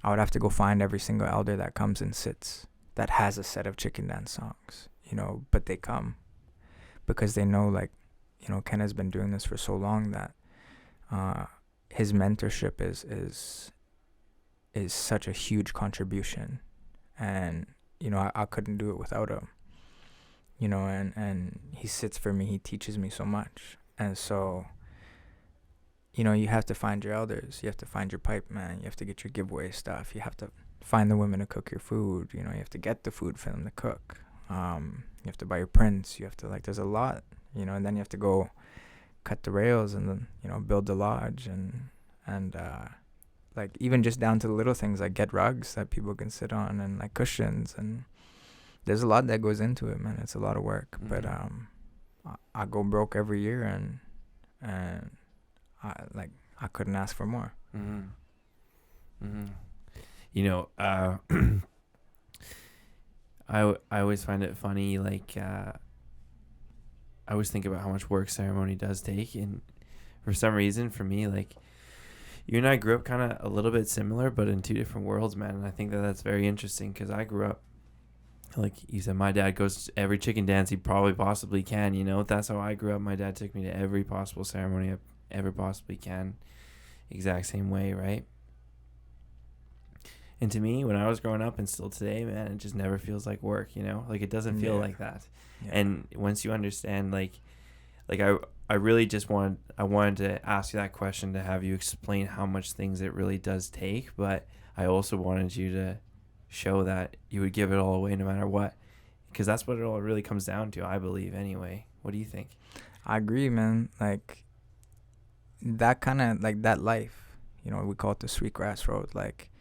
I would have to go find every single elder that comes and sits that has a set of chicken dance songs, but they come because they know, like, Ken has been doing this for so long that his mentorship is such a huge contribution. And, I couldn't do it without him, and he sits for me. He teaches me so much. And so, you have to find your elders. You have to find your pipe man. You have to get your giveaway stuff. You have to find the women to cook your food. You have to get the food for them to cook. You have to buy your prints. You have to, like, there's a lot, and then you have to go cut the rails and then, build the lodge and like, even just down to the little things, like get rugs that people can sit on, and like cushions, and there's a lot that goes into it, man. It's a lot of work. Mm-hmm. But I go broke every year, and I couldn't ask for more. Mm-hmm. Mm-hmm. I always find it funny, like, I always think about how much work ceremony does take, and for some reason, for me, like, you and I grew up kind of a little bit similar, but in two different worlds, man. And I think that that's very interesting, because I grew up, like you said, my dad goes to every chicken dance he probably possibly can, That's how I grew up. My dad took me to every possible ceremony I ever possibly can. Exact same way, right? And to me, when I was growing up and still today, man, it just never feels like work, Like, it doesn't feel like that. Yeah. And once you understand, like I really just wanted to ask you that question to have you explain how much things it really does take, but I also wanted you to show that you would give it all away no matter what, because that's what it all really comes down to, I believe, anyway. What do you think? I agree, man. Like, that kind of, like, that life, we call it the Sweetgrass Road, like,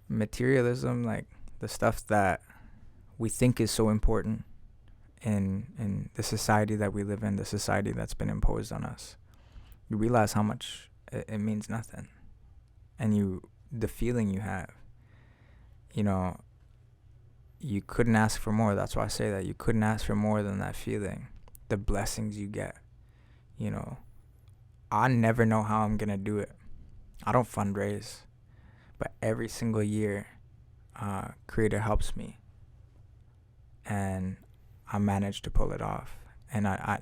materialism, like, the stuff that we think is so important in the society that we live in, the society that's been imposed on us, you realize how much it means nothing. And the feeling you have, you couldn't ask for more. That's why I say that you couldn't ask for more than that feeling, the blessings you get. I never know how I'm gonna do it. I don't fundraise, but every single year, Creator helps me, and I managed to pull it off. And I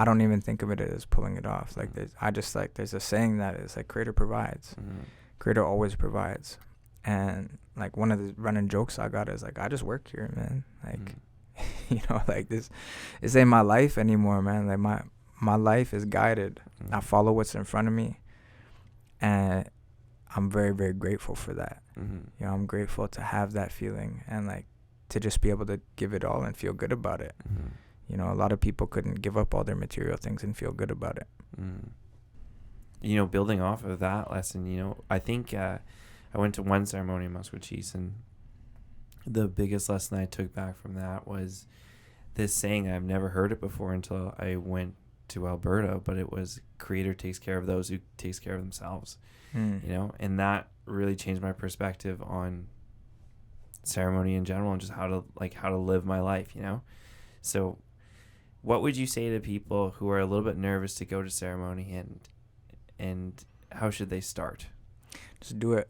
don't even think of it as pulling it off. Like, there's a saying that is like, Creator provides. Mm-hmm. Creator always provides. And like, one of the running jokes I got is like, I just work here, man. Like, like, this ain't my life anymore, man. Like, my life is guided. Mm-hmm. I follow what's in front of me, and I'm very, very grateful for that. Mm-hmm. I'm grateful to have that feeling, and like, to just be able to give it all and feel good about it. Mm-hmm. A lot of people couldn't give up all their material things and feel good about it. Mm. Building off of that lesson, I think I went to one ceremony in Maskwacis, and the biggest lesson I took back from that was this saying. I've never heard it before until I went to Alberta, but it was, Creator takes care of those who takes care of themselves. And that really changed my perspective on ceremony in general, and just how to live my life. So what would you say to people who are a little bit nervous to go to ceremony, and how should they start? Just do it.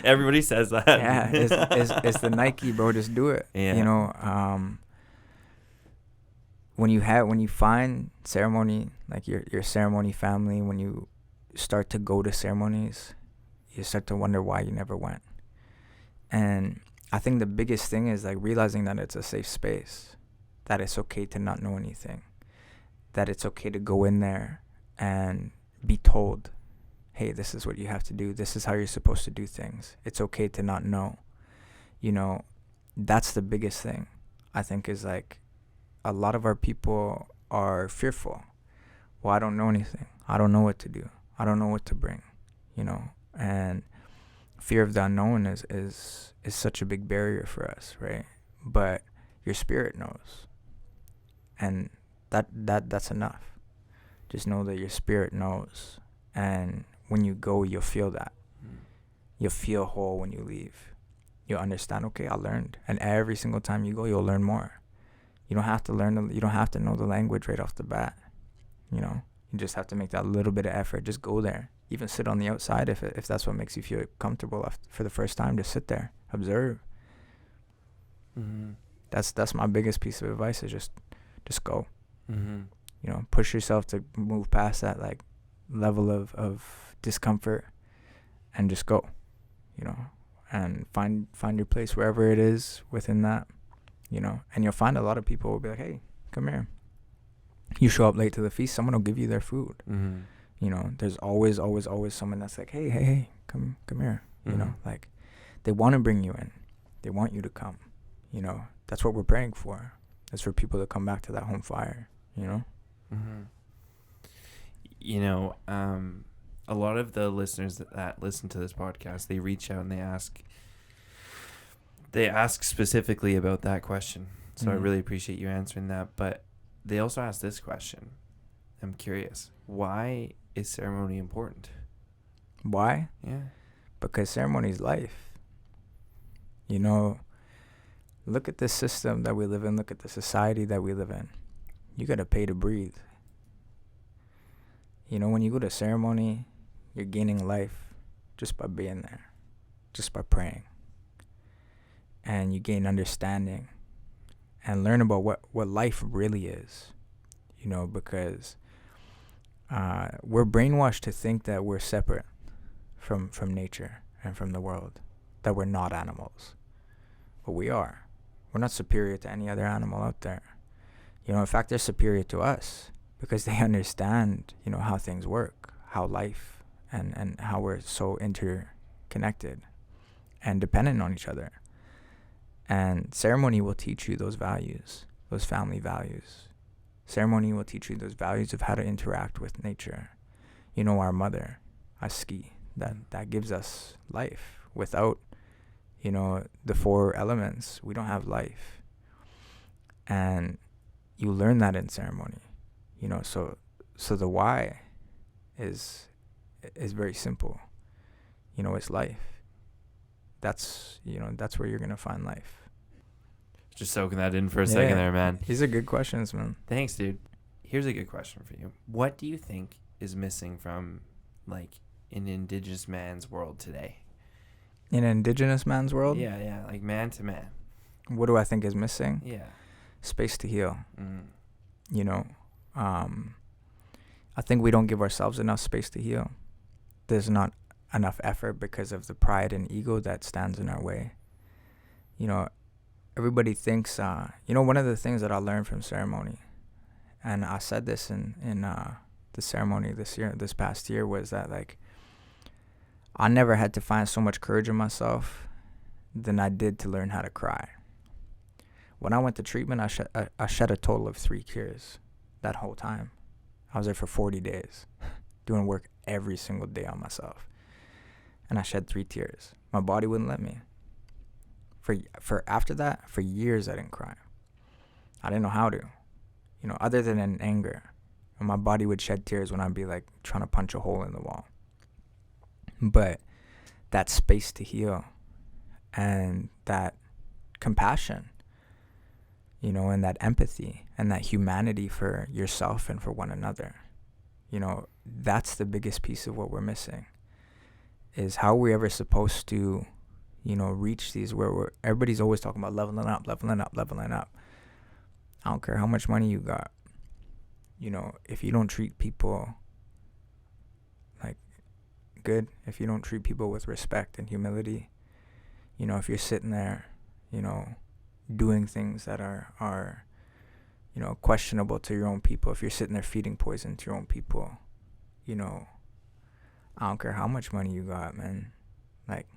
Everybody says that. Yeah, it's the Nike, bro. Just do it. Yeah. When you find ceremony, like your ceremony family, when you start to go to ceremonies, you start to wonder why you never went. And I think the biggest thing is like realizing that it's a safe space, that it's okay to not know anything, that it's okay to go in there and be told, hey, this is what you have to do. This is how you're supposed to do things. It's okay to not know. You know, that's the biggest thing, I think, is like a lot of our people are fearful. Well, I don't know anything. I don't know what to do. I don't know what to bring, you know, and fear of the unknown is such a big barrier for us, right? But your spirit knows, and that's enough. Just know that your spirit knows, and when you go, you'll feel that. You'll feel whole when you leave. You'll understand, okay, I learned, and every single time you go, you'll learn more. You don't have to you don't have to know the language right off the bat, you know. You just have to make that little bit of effort. Just go there. Even sit on the outside if that's what makes you feel comfortable for the first time. Just sit there, observe. Mm-hmm. That's my biggest piece of advice, is just go. Mm-hmm. You know, push yourself to move past that like level of discomfort, and just go. You know, and find your place wherever it is within that. You know, and you'll find a lot of people will be like, hey, come here. You show up late to the feast, someone will give you their food. Mm-hmm. You know, there's always someone that's like, hey, come here. Mm-hmm. You know, like they want to bring you in. They want you to come. You know, that's what we're praying for. That's for people to come back to that home fire, you know? Mm-hmm. You know, a lot of the listeners that listen to this podcast, they reach out and they ask specifically about that question. So I really appreciate you answering that. But they also ask this question. I'm curious. Why is ceremony important? Why? Yeah. Because ceremony is life. You know, look at this system that we live in. Look at the society that we live in. You got to pay to breathe. You know, when you go to ceremony, you're gaining life just by being there, just by praying. And you gain understanding and learn about what life really is, you know, because we're brainwashed to think that we're separate from nature and from the world, that we're not animals. But we are. We're not superior to any other animal out there. You know, in fact, they're superior to us because they understand, you know, how things work, how life and how we're so interconnected and dependent on each other. And ceremony will teach you those values, those family values. Ceremony will teach you those values of how to interact with nature. You know, our mother, Aski, that gives us life. Without, you know, the 4 elements, we don't have life. And you learn that in ceremony, you know. So the why is very simple. You know, it's life. That's where you're gonna find life. Just soaking that in for a second there, man. These are good questions, man. Thanks, dude. Here's a good question for you. What do you think is missing from, like, an Indigenous man's world today? In an Indigenous man's world? Yeah, like man to man. What do I think is missing? Yeah. Space to heal. Mm. You know, I think we don't give ourselves enough space to heal. There's not enough effort because of the pride and ego that stands in our way. You know, everybody thinks, you know, one of the things that I learned from ceremony, and I said this in the ceremony this past year, was that, like, I never had to find so much courage in myself than I did to learn how to cry. When I went to treatment, I shed a total of 3 tears that whole time. I was there for 40 days, doing work every single day on myself. And I shed 3 tears. My body wouldn't let me. For after that, for years I didn't cry. I didn't know how to, you know, other than in anger. And my body would shed tears when I'd be like trying to punch a hole in the wall. But that space to heal and that compassion, you know, and that empathy and that humanity for yourself and for one another, you know, that's the biggest piece of what we're missing. Is how are we ever supposed to, you know, reach these where everybody's always talking about leveling up. I don't care how much money you got. You know, if you don't treat people like good, if you don't treat people with respect and humility, you know, if you're sitting there doing things that are questionable to your own people. If you're sitting there feeding poison to your own people, I don't care how much money you got, man. Like,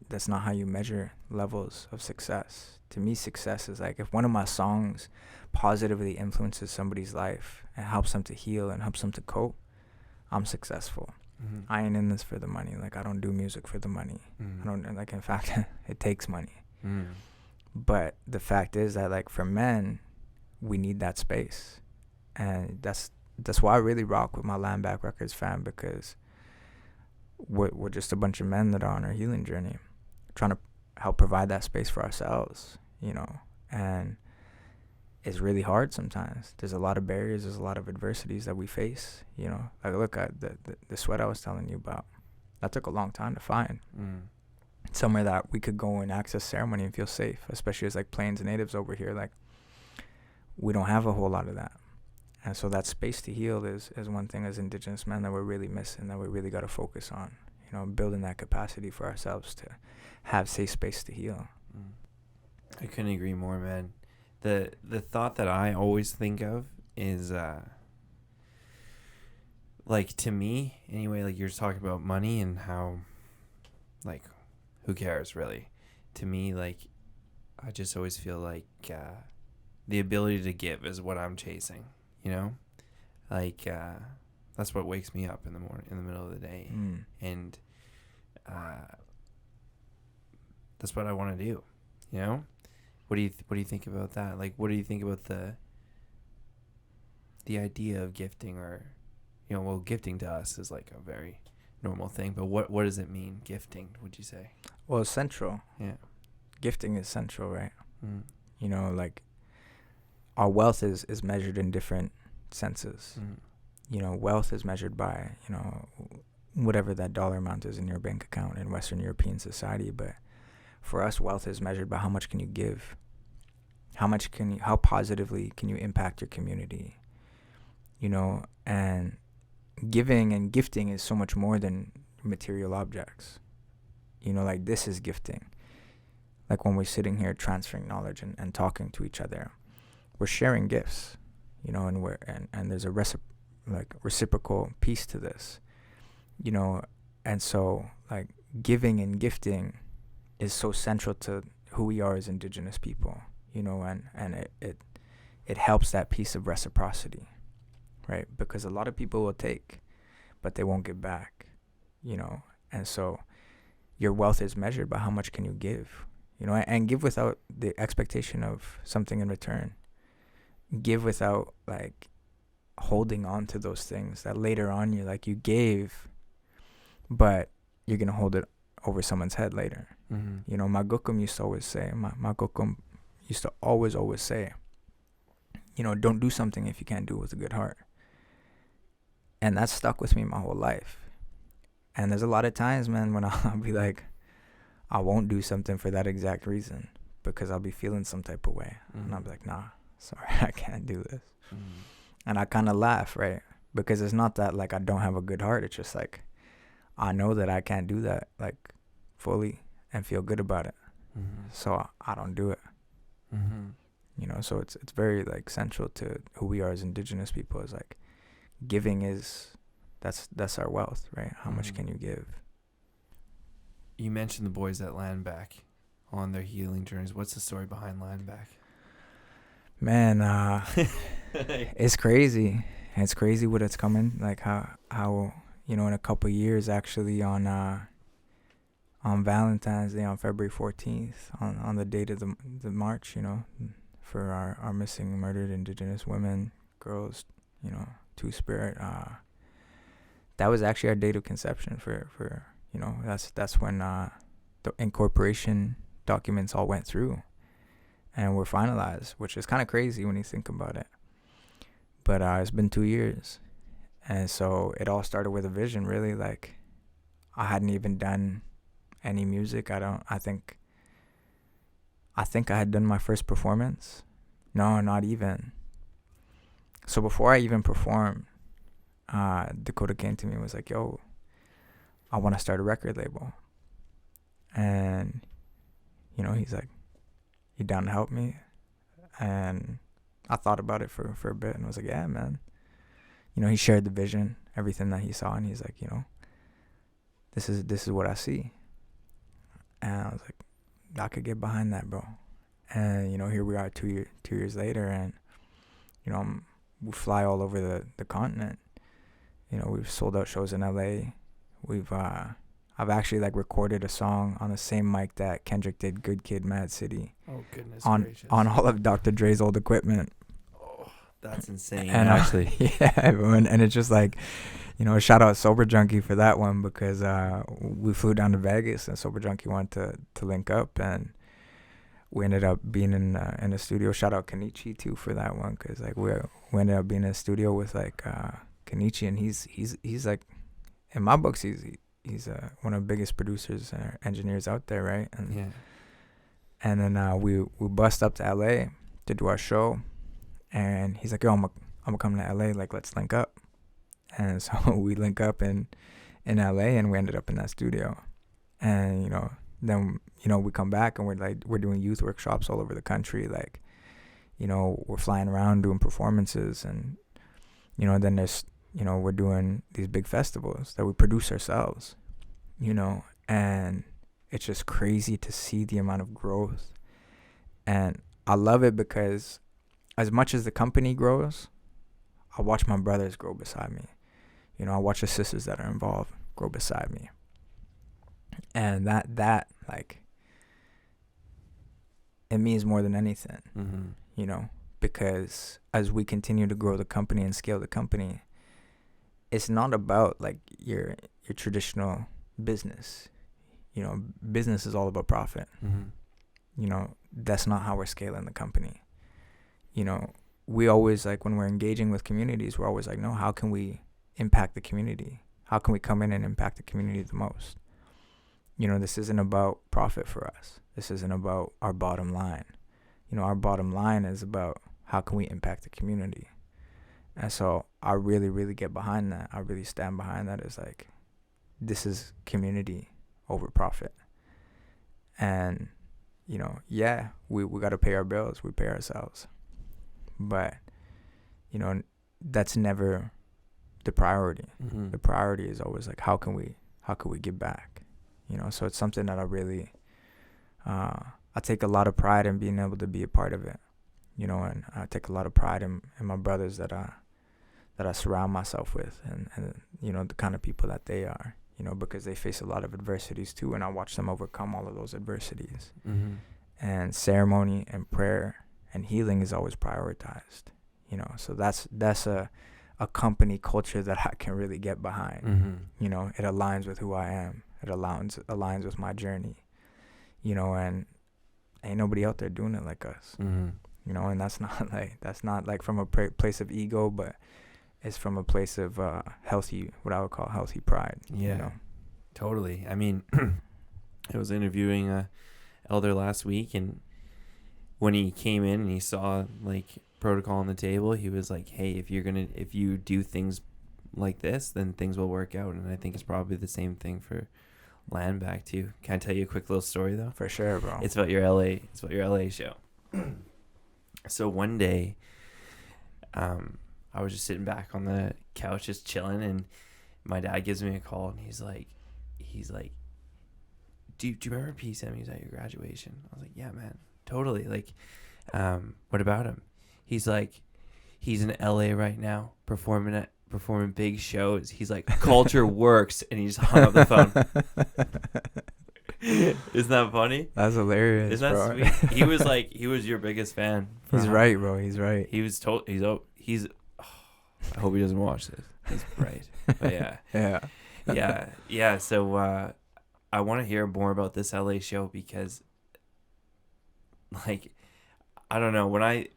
that's not how you measure levels of success. To me, success is like, if one of my songs positively influences somebody's life and helps them to heal and helps them to cope, I'm successful. Mm-hmm. I ain't in this for the money. Like, I don't do music for the money. Mm-hmm. I don't, like, in fact, it takes money. Mm. But the fact is that, like, for men, we need that space. And that's why I really rock with my Landback Records fam, because we're just a bunch of men that are on our healing journey, trying to help provide that space for ourselves, and it's really hard sometimes. There's a lot of barriers, there's a lot of adversities that we face, like, look at the sweat I was telling you about. That took a long time to find. Somewhere that we could go and access ceremony and feel safe, especially as, like, Plains natives over here. Like, we don't have a whole lot of that. And so that space to heal is one thing as Indigenous men that we're really missing, that we really got to focus on, building that capacity for ourselves to have safe space to heal. I couldn't agree more, man. The thought that I always think of is, like, to me, anyway, like, you're talking about money and how, like, who cares, really? To me, like, I just always feel like the ability to give is what I'm chasing. Like, that's what wakes me up in the morning, in the middle of the day. And that's what I want to do. What do you think about that? Like, what do you think about the idea of gifting? Or, well, gifting to us is like a very normal thing, but what does it mean, gifting, would you say? Well, it's central. Yeah. Gifting is central, right? Like, our wealth is measured in different senses. Wealth is measured by, whatever that dollar amount is in your bank account in Western European society. But for us, wealth is measured by how much can you give? How positively can you impact your community? And giving and gifting is so much more than material objects. Like, this is gifting. Like, when we're sitting here transferring knowledge and talking to each other, we're sharing gifts, and there's a reciprocal piece to this, and so, like, giving and gifting is so central to who we are as Indigenous people, and it helps that piece of reciprocity, right? Because a lot of people will take, but they won't give back, and so your wealth is measured by how much can you give, and give without the expectation of something in return. Give without, like, holding on to those things that later on you're like, you gave, but you're going to hold it over someone's head later. My gukum used to always say, my gukum used to always say, don't do something if you can't do it with a good heart. And that stuck with me my whole life. And there's a lot of times, man, when I'll be like, I won't do something for that exact reason, because I'll be feeling some type of way. And I'll be like, nah, sorry, I can't do this. And I kind of laugh, right? Because it's not that, like, I don't have a good heart. It's just like, I know that I can't do that, like, fully and feel good about it. So I don't do it. So it's very, like, central to who we are as Indigenous people. Is like, giving is, that's our wealth, right? How much can you give? You mentioned the boys at Landback on their healing journeys. What's the story behind Landback? Man, it's crazy. It's crazy what it's coming. Like, how in a couple of years, actually, on Valentine's Day, on February 14th, on the date of the march, for our missing, murdered Indigenous women, girls, Two-Spirit. That was actually our date of conception for that's when the incorporation documents all went through and were finalized, which is kind of crazy when you think about it. But it's been 2 years. And so it all started with a vision, really. Like, I hadn't even done any music. I think I had done my first performance. No, not even. So before I even performed, Dakota came to me and was like, yo, I want to start a record label. And you know, he's like, you down to help me? And I thought about it for a bit and was like, yeah, man. You know, he shared the vision, everything that he saw, and he's like, you know, this is what I see. And I was like, I could get behind that, bro. And, you know, here we are 2 years later, and, you know, we fly all over the continent. You know, we've sold out shows in LA. I've actually like recorded a song on the same mic that Kendrick did, Good Kid, Mad City. Oh, goodness gracious. On all of Dr. Dre's old equipment. Oh, that's insane, and actually. Yeah, everyone. And it's just like, you know, shout out Sober Junkie for that one, because we flew down to Vegas and Sober Junkie wanted to link up, and we ended up being in a studio. Shout out Kenichi too for that one, because like we ended up being in a studio with like Kenichi, and he's like, in my books, he's one of the biggest producers and engineers out there, right? And yeah. And then we bust up to LA to do our show, and he's like, yo, I'm gonna come to LA, like let's link up. And so we link up in LA, and we ended up in that studio. And, you know, then, you know, we come back and we're doing youth workshops all over the country. Like, you know, we're flying around doing performances, and, you know, then there's, you know, we're doing these big festivals that we produce ourselves, you know, and it's just crazy to see the amount of growth. And I love it because as much as the company grows, I watch my brothers grow beside me. You know, I watch the sisters that are involved grow beside me. And that like, it means more than anything, you know, because as we continue to grow the company and scale the company, it's not about like your traditional business. You know, business is all about profit. You know, that's not how we're scaling the company. You know, we always, like, when we're engaging with communities, we're always like, no, how can we impact the community? How can we come in and impact the community the most? You know, this isn't about profit for us. This isn't about our bottom line. You know, our bottom line is about how can we impact the community? And so I really, really get behind that. I really stand behind that. It's like, this is community over profit. And, you know, yeah, we got to pay our bills. We pay ourselves. But, you know, that's never the priority. The priority is always like, how can we give back? You know, so it's something that I really, I take a lot of pride in being able to be a part of it. You know, and I take a lot of pride in my brothers that I surround myself with, and you know, the kind of people that they are, you know, because they face a lot of adversities too, and I watch them overcome all of those adversities. And ceremony and prayer and healing is always prioritized, you know, so that's a company culture that I can really get behind. You know, it aligns with who I am. It aligns with my journey, you know, and ain't nobody out there doing it like us. You know, and that's not like from a place of ego, but it's from a place of healthy, what I would call healthy pride. Yeah, you know? Totally. I mean, I was interviewing a elder last week, and when he came in and he saw like protocol on the table, he was like, hey, if you do things like this, then things will work out. And I think it's probably the same thing for Landback too. Can I tell you a quick little story though? For sure, bro. It's about your LA show. So one day, I was just sitting back on the couch, just chilling, and my dad gives me a call, and he's like, do you remember Pîsim? He was at your graduation. I was like, yeah, man, totally. Like, what about him? He's like, he's in LA right now, performing big shows. He's like, culture works, and he just hung up the phone. Isn't that funny? That's hilarious. Isn't that bro. sweet? He was your biggest fan. He's right, bro. He's right. He's I hope he doesn't watch this. He's right. But yeah. So I want to hear more about this LA show, because, like, I don't know, when I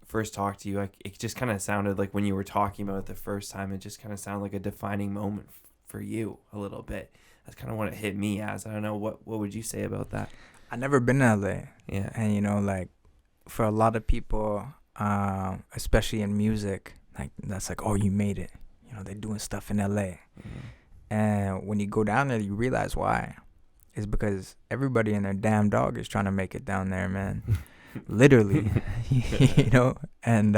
first talked to you, it just kind of sounded like when you were talking about it the first time, it just kind of sounded like a defining moment for you a little bit. That's kind of what it hit me as. I don't know, what would you say about that? I never been to LA. Yeah. And, you know, like, for a lot of people, especially in music, like, that's like, oh, you made it. You know, they're doing stuff in LA. And when you go down there, you realize why. is because everybody and their damn dog is trying to make it down there, man. Literally. You know? And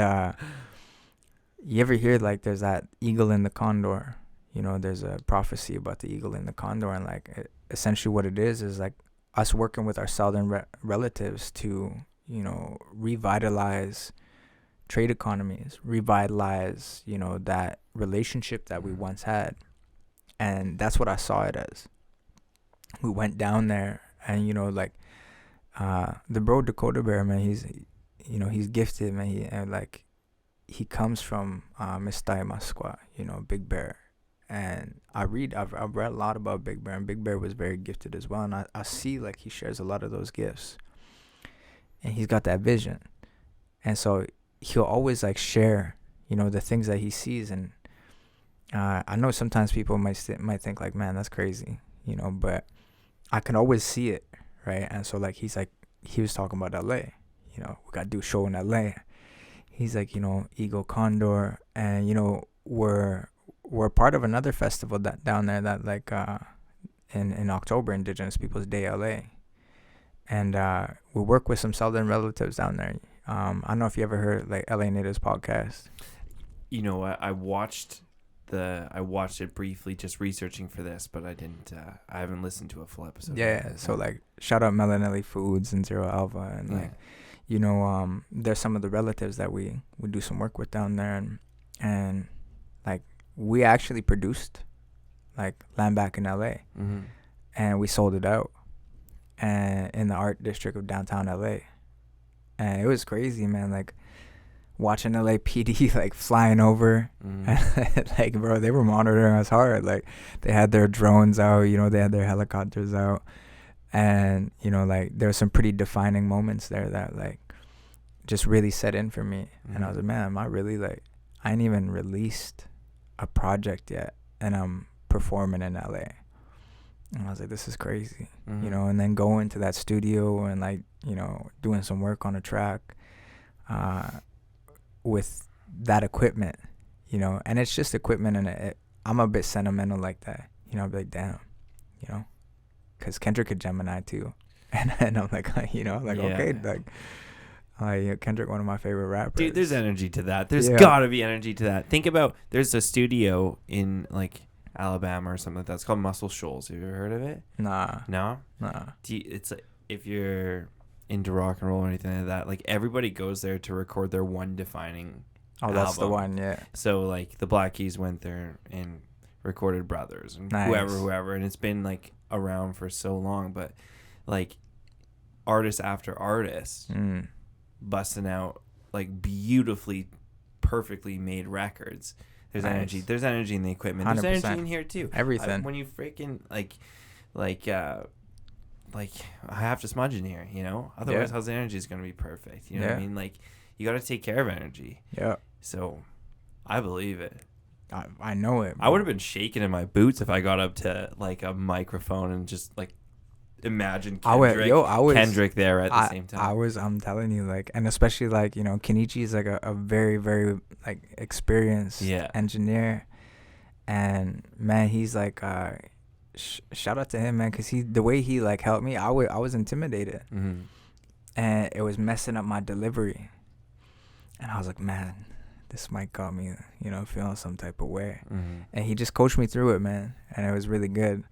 you ever hear like there's that eagle and the condor? You know, there's a prophecy about the eagle and the condor, and like essentially what it is like us working with our southern relatives to, you know, revitalize trade economies, revitalize, you know, that relationship that we once had. And that's what I saw it as. We went down there, and, you know, like the bro Dakota Bear, man, he's, you know, he's gifted, man. He comes from Mistai Maskwa, you know, Big Bear. And I've read a lot about Big Bear, and Big Bear was very gifted as well. And I see like he shares a lot of those gifts, and he's got that vision. And so he'll always like share, you know, the things that he sees. And I know sometimes people might think like, man, that's crazy, you know, but I can always see it, right? And so like he was talking about LA, you know, we got to do a show in LA. He's like, you know, Eagle Condor, and, you know, we're part of another festival that down there that like in October, Indigenous Peoples Day LA. And we work with some southern relatives down there. I don't know if you ever heard like LA Natives podcast. You know what? I watched it briefly just researching for this, but I haven't listened to a full episode. Yeah, so like shout out Melanelli Foods and Zero Alpha, and like, you know, there's some of the relatives that we do some work with down there, and like we actually produced like Landback in LA, and we sold it out and in the art district of downtown LA. And it was crazy, man, like watching LAPD like flying over, and like, bro, they were monitoring us hard. Like they had their drones out, you know, they had their helicopters out, and, you know, like there were some pretty defining moments there that like just really set in for me. And I was like, man, am I really like, I ain't even released a project yet, and I'm performing in LA. And I was like, this is crazy, you know. And then going to that studio and like, you know, doing some work on a track with that equipment, you know. And it's just equipment, and I'm a bit sentimental like that, you know. I'd be like, damn, you know, because Kendrick a Gemini too, and I'm like, you know, like, okay, like Kendrick, one of my favorite rappers. Dude, there's energy to that. There's gotta be energy to that. Think about, there's a studio in like Alabama or something like that. It's called Muscle Shoals. Have you ever heard of it? Nah. It's like, if you're into rock and roll or anything like that, like everybody goes there to record their one defining album. That's the one, yeah. So like the Black Keys went there and recorded Brothers and whoever, and it's been like around for so long. But like artist after artist busting out like beautifully, perfectly made records. There's energy. There's energy in the equipment. 100%. There's energy in here too. Everything. When you freaking like I have to smudge in here, you know. Otherwise, how's the energy is gonna be perfect? You know what I mean? Like you got to take care of energy. Yeah. So, I believe it. I know it. Bro. I would have been shaking in my boots if I got up to like a microphone and just like imagine Kendrick there at the same time. I'm telling you, like, and especially like, you know, Kenichi is like a very, very like experienced engineer, and man, he's like shout out to him, man, because the way he like helped me, I was intimidated, and it was messing up my delivery, and I was like, man, this might got me, you know, feeling some type of way, and he just coached me through it, man, and it was really good.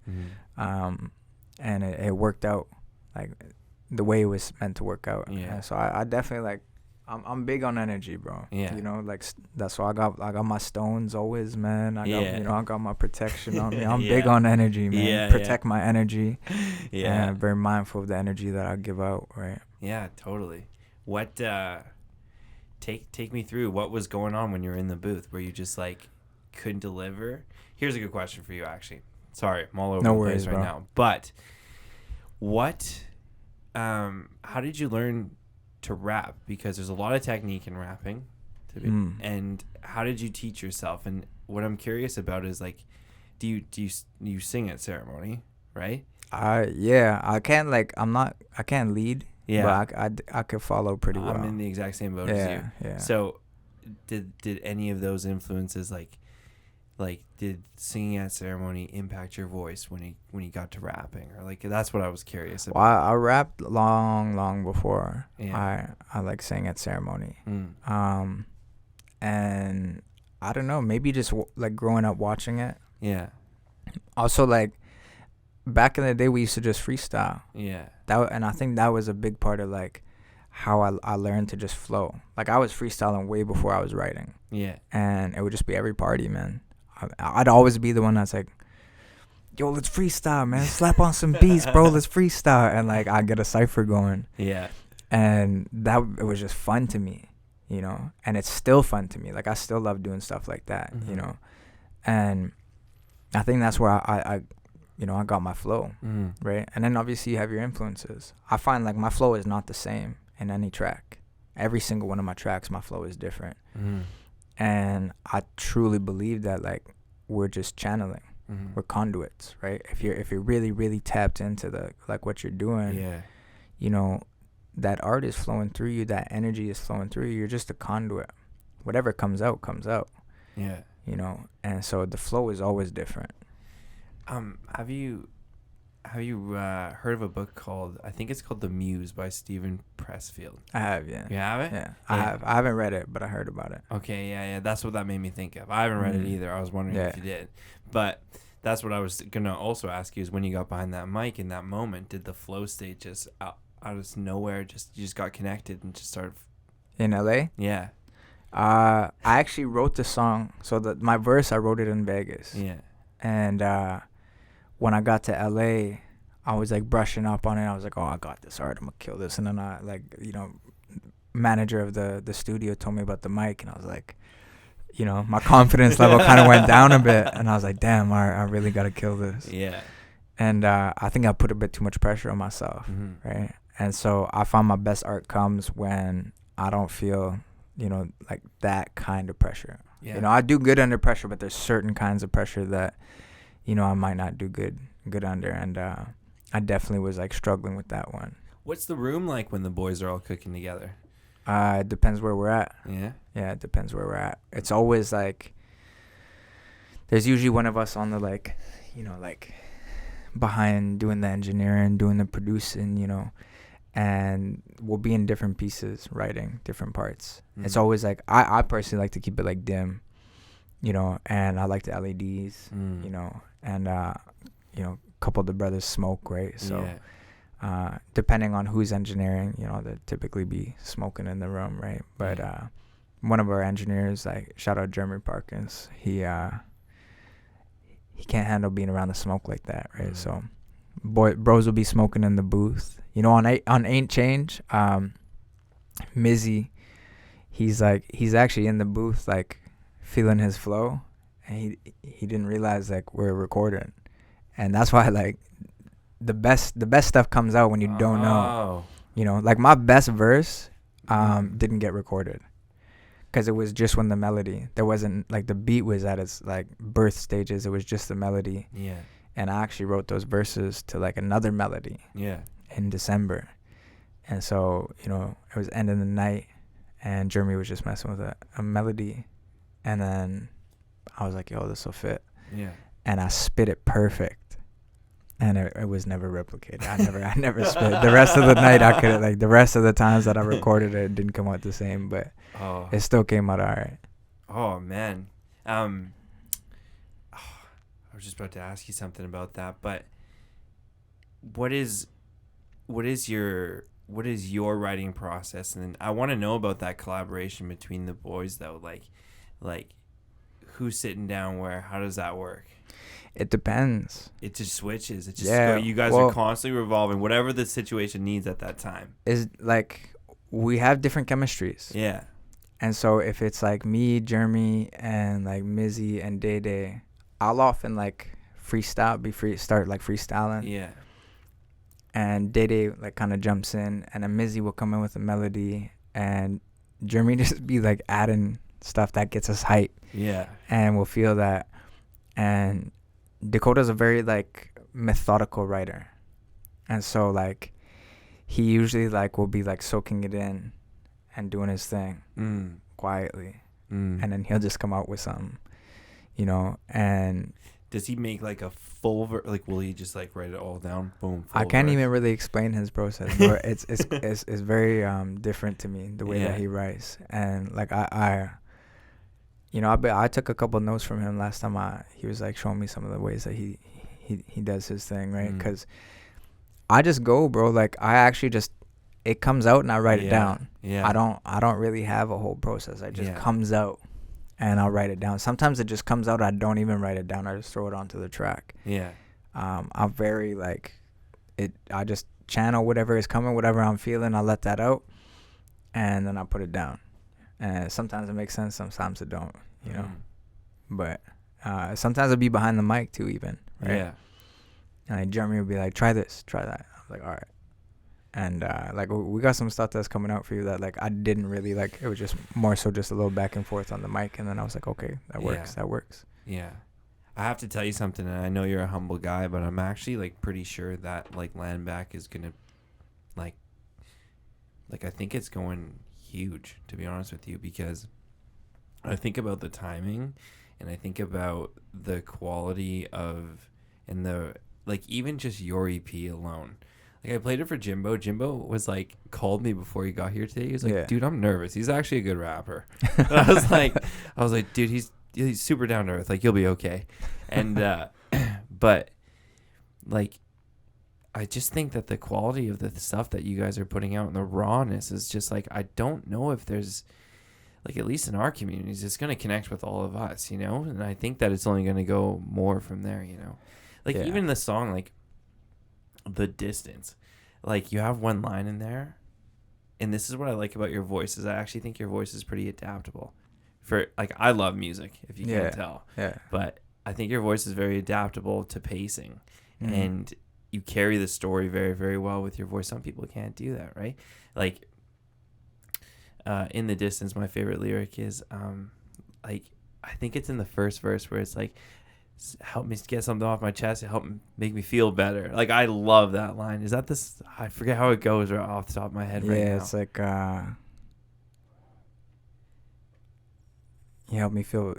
And it worked out like the way it was meant to work out. Yeah. So I definitely like, I'm big on energy, bro. Yeah. You know, like that's why I got my stones always, man. I got my protection on me. I'm big on energy, man. Yeah. Protect my energy. Yeah. And very mindful of the energy that I give out, right? Yeah, totally. What take me through what was going on when you were in the booth? Were you just like couldn't deliver? Here's a good question for you, actually. Sorry, I'm all over the place right now. But how did you learn to rap? Because there's a lot of technique in rapping. And how did you teach yourself? And what I'm curious about is like, do you sing at ceremony, right? I can't I can't lead. Yeah. But I could follow pretty well. I'm in the exact same boat as you. Yeah. So did any of those influences like like, did singing at ceremony impact your voice when you got to rapping? Or, like, that's what I was curious about. Well, I rapped long before Yeah. I like sang at ceremony. Mm. And I don't know, maybe just like growing up watching it. Yeah. Also, like, back in the day, we used to just freestyle. Yeah. And I think that was a big part of like how I learned to just flow. Like, I was freestyling way before I was writing. Yeah. And it would just be every party, man. I'd always be the one that's like, yo, let's freestyle, man. Slap on some beats, bro. Let's freestyle. And like, I get a cipher going. Yeah. And it was just fun to me, you know. And it's still fun to me. Like, I still love doing stuff like that, you know. And I think that's where I got my flow, right? And then obviously you have your influences. I find like my flow is not the same in any track. Every single one of my tracks, my flow is different. And I truly believe that like we're just channeling, we're conduits, right? If you're really tapped into the like what you're doing, you know, that art is flowing through you, that energy is flowing through you. You're just a conduit. Whatever comes out. Yeah. You know, and so the flow is always different. Have you heard of a book called, I think it's called The Muse by Stephen Pressfield? I have, yeah. You have it? Yeah, I have. I haven't read it, but I heard about it. Okay, yeah. That's what that made me think of. I haven't read it either. I was wondering if you did. But that's what I was going to also ask you is when you got behind that mic in that moment, did the flow state just out of nowhere, you just got connected and just started? In LA? Yeah. I actually wrote the song. So my verse, I wrote it in Vegas. Yeah. And when I got to LA, I was like brushing up on it. I was like, oh, I got this art. I'm going to kill this. And then I like, you know, manager of the studio told me about the mic. And I was like, you know, my confidence level kind of went down a bit. And I was like, damn, I really got to kill this. Yeah. And I think I put a bit too much pressure on myself. Right. And so I find my best art comes when I don't feel, you know, like that kind of pressure. Yeah. You know, I do good under pressure, but there's certain kinds of pressure that, you know, I might not do good under. And I definitely was like struggling with that one. What's the room like when the boys are all cooking together? It depends where we're at. Yeah? Yeah, it depends where we're at. It's always like, there's usually one of us on the like, you know, like behind doing the engineering, doing the producing, you know, and we'll be in different pieces, writing different parts. It's always like, I personally like to keep it like dim, you know, and I like the LEDs, you know, and, you know, a couple of the brothers smoke, right? So, depending on who's engineering, you know, they'll typically be smoking in the room, right? But, one of our engineers, like, shout out Jeremy Parkins, he can't handle being around the smoke like that, right? So, bros will be smoking in the booth. You know, on Ain't Change, Mizzy, he's actually in the booth, like, feeling his flow, and he didn't realize, like, we're recording. And that's why, like, the best stuff comes out when you don't know. You know, like, my best verse didn't get recorded because it was just when the melody. There wasn't, like, the beat was at its, like, birth stages. It was just the melody. Yeah. And I actually wrote those verses to, like, another melody. Yeah. In December. And so, you know, it was end of the night and Jeremy was just messing with a melody. And then I was like, yo, this will fit. Yeah. And I spit it perfect. And it was never replicated. I never spit. The rest of the night I could, like, the rest of the times that I recorded it didn't come out the same, but it still came out all right. Oh, man. I was just about to ask you something about that, but what is your writing process? And I want to know about that collaboration between the boys, though. Like who's sitting down where? How does that work? It depends. It just switches. It just you guys are constantly revolving, whatever the situation needs at that time. Is like we have different chemistries. Yeah. And so if it's like me, Jeremy, and like Mizzy and Day Day, I'll often like start freestyling. Yeah. And Day Day like kind of jumps in, and then Mizzy will come in with a melody, and Jeremy just be like adding stuff that gets us hype. Yeah. And we'll feel that. And Dakota's a very like methodical writer, and so like he usually like will be like soaking it in and doing his thing quietly, and then he'll just come out with something, you know, and does he make like a full like will he just like write it all down? Boom. I can't even really explain his process, but it's very different to me the way that he writes. And like I took a couple notes from him last time he was like showing me some of the ways that he does his thing, right? Because I just go, bro. Like I actually just, it comes out and I write it down. Yeah. I don't really have a whole process. It just comes out and I'll write it down. Sometimes it just comes out. I don't even write it down. I just throw it onto the track. Yeah. I'm very like it. I just channel whatever is coming, whatever I'm feeling. I let that out, and then I put it down. And sometimes it makes sense. Sometimes it don't. You know. But sometimes I'll be behind the mic too, even. Right? Yeah. And like Jeremy would be like, "Try this, try that." I was like, "All right." And like we got some stuff that's coming out for you that like I didn't really like. It was just more so just a little back and forth on the mic, and then I was like, "Okay, that works. That works." Yeah. I have to tell you something, and I know you're a humble guy, but I'm actually like pretty sure that like Landback is gonna like I think it's going huge, to be honest with you, because I think about the timing and I think about the quality of and the like even just your EP alone. Like I played it for Jimbo. Jimbo was like called me before he got here today. He was like, "Dude, I'm nervous. He's actually a good rapper." I was like, "Dude, he's super down to earth. Like you'll be okay." And but like I just think that the quality of the stuff that you guys are putting out and the rawness is just like, I don't know if there's like, at least in our communities, it's going to connect with all of us, you know? And I think that it's only going to go more from there, you know? Like even the song, like The Distance, like you have one line in there. And this is what I like about your voice is I actually think your voice is pretty adaptable. For like, I love music, if you can't tell. Yeah. But I think your voice is very adaptable to pacing, and you carry the story very, very well with your voice. Some people can't do that, right? Like, in The Distance, my favorite lyric is, like, I think it's in the first verse where it's like, help me get something off my chest, help make me feel better. Like, I love that line. Is that this? I forget how it goes right off the top of my head right now. Yeah, it's like, you helped me feel.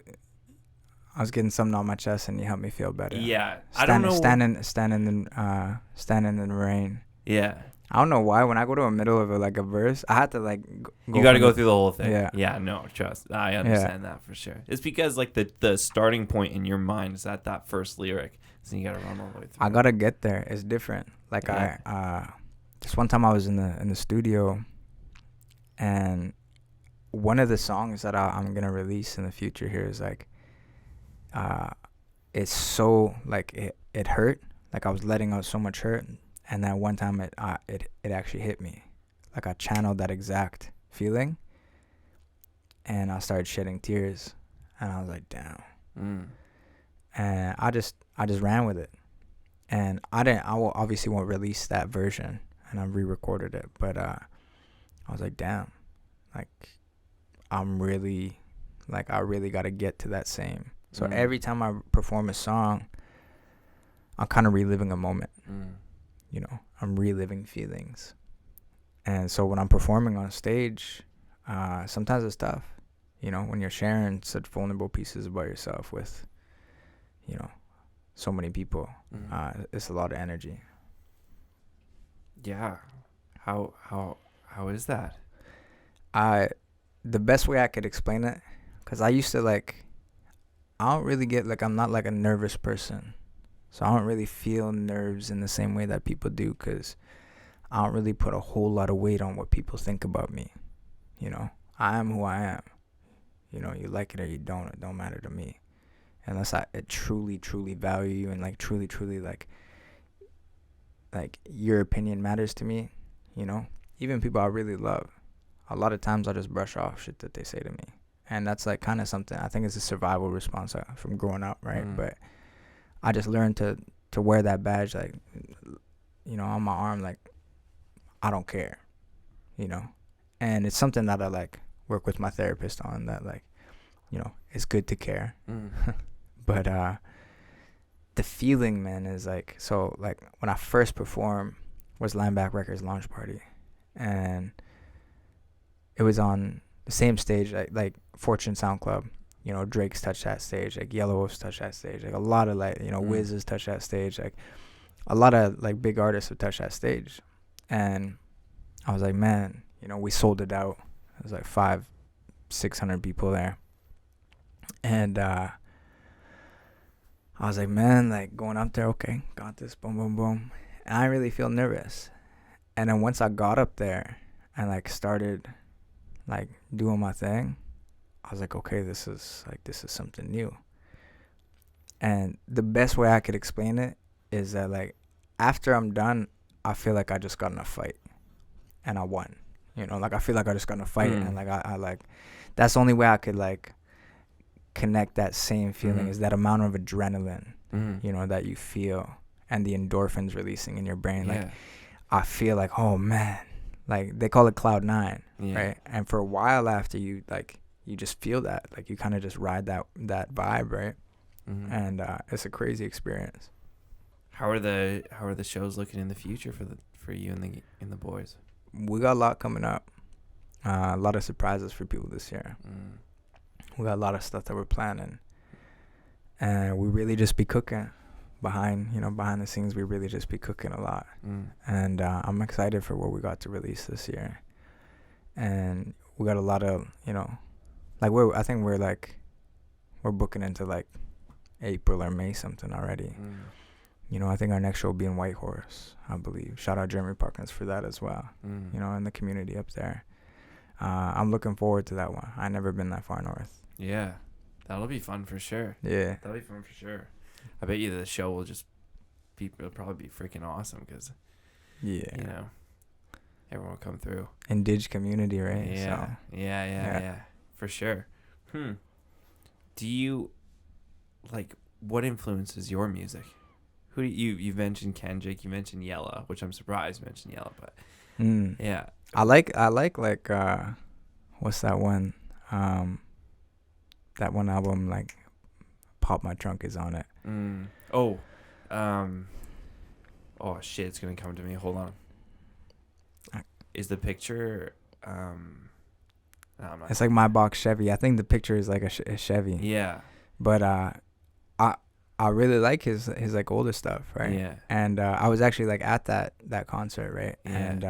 I was getting something on my chest, and you helped me feel better. Yeah, I don't know. Standing in the rain. Yeah. I don't know why. When I go to a middle of a verse, I have to like. You got to go through the whole thing. Yeah. Yeah. No, trust. I understand that for sure. It's because like the starting point in your mind is at that first lyric, so you got to run all the way through. I gotta get there. It's different. Like just one time I was in the studio, and one of the songs that I'm gonna release in the future here is like, it's so like it hurt. Like I was letting out so much hurt, and then one time it actually hit me. Like I channeled that exact feeling, and I started shedding tears, and I was like, damn. And I just ran with it, and I obviously won't release that version, and I re-recorded it, but I was like, damn, like I really got to get to that same. So every time I perform a song, I'm kind of reliving a moment. You know, I'm reliving feelings. And so when I'm performing on stage, sometimes it's tough. You know, when you're sharing such vulnerable pieces about yourself with, you know, so many people, it's a lot of energy. Yeah. How is that? The best way I could explain it, because I used to like, I don't really get like, I'm not like a nervous person. So I don't really feel nerves in the same way that people do, because I don't really put a whole lot of weight on what people think about me. You know, I am who I am. You know, you like it or you don't, it don't matter to me. Unless I truly, truly value you and like truly, truly like your opinion matters to me, you know. Even people I really love, a lot of times I just brush off shit that they say to me. And that's like kind of something, I think it's a survival response from growing up, right? But I just learned to wear that badge, like, you know, on my arm, like, I don't care, you know. And it's something that I like work with my therapist on, that like, you know, it's good to care. But the feeling, man, is like, so like when I first performed was Landback Records launch party, and it was on the same stage like Fortune Sound Club, Drake's touched that stage, like Yellow Wolf's touched that stage, like a lot of like Wiz has touched that stage, like a lot of like big artists have touched that stage. And I was like, man, we sold it out. It was like 500-600 people there. And I was like, man, like going up there, okay, got this, boom, boom, boom. And I really feel nervous. And then once I got up there and like started like doing my thing, I was like, okay, this is something new. And the best way I could explain it is that like after I'm done, I feel like I just got in a fight and I won. Like I feel like I just got in a fight and like I like that's the only way I could like connect that same feeling is that amount of adrenaline, that you feel and the endorphins releasing in your brain. Like I feel like, oh man, like they call it cloud 9, right? And for a while after you just feel that, like you kind of just ride that vibe, right? And it's a crazy experience. How are the shows looking in the future for you and the boys? We got a lot coming up. A lot of surprises for people this year. We got a lot of stuff that we're planning, and we really just be cooking behind the scenes. We really just be cooking a lot, and I'm excited for what we got to release this year. And we got a lot of like I think we're booking into like April or May something already. I think our next show will be in Whitehorse, I believe. Shout out Jeremy Parkins for that as well. In the community up there. I'm looking forward to that one. I've never been that far north. Yeah, that'll be fun for sure. Yeah, that'll be fun for sure. I bet you the show will it'll probably be freaking awesome because, everyone will come through. Indig community, right? Yeah, so, yeah, for sure. Do you, like, what influences your music? Who you've mentioned Kendrick, you mentioned Yella, which I'm surprised you mentioned Yella, but yeah. I like what's that one? That one album like Pop My Trunk is on it. Oh shit, it's gonna come to me. Hold on. Is the picture no, it's like My Box Chevy. I think the picture is like a Chevy. Yeah. But I really like his like older stuff, right? Yeah. And I was actually like at that concert, right? Yeah. And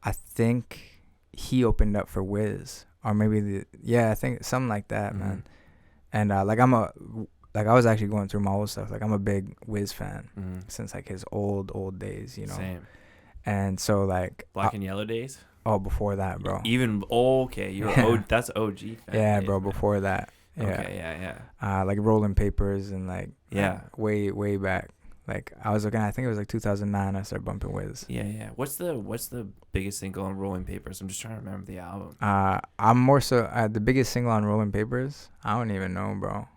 I think he opened up for Wiz, or maybe I think something like that, man. And I was actually going through my old stuff. Like I'm a big Wiz fan since like his old days, Same. And so like Black and Yellow days. Oh, before that, bro. Even okay, you're that's OG fan. Yeah, days, bro. man. Before that. Yeah. Okay, yeah. Like Rolling Papers and like way back. Like I was looking, I think it was like 2009. I started bumping Wiz. Yeah. What's the biggest single on Rolling Papers? I'm just trying to remember the album. I'm more so the biggest single on Rolling Papers. I don't even know, bro.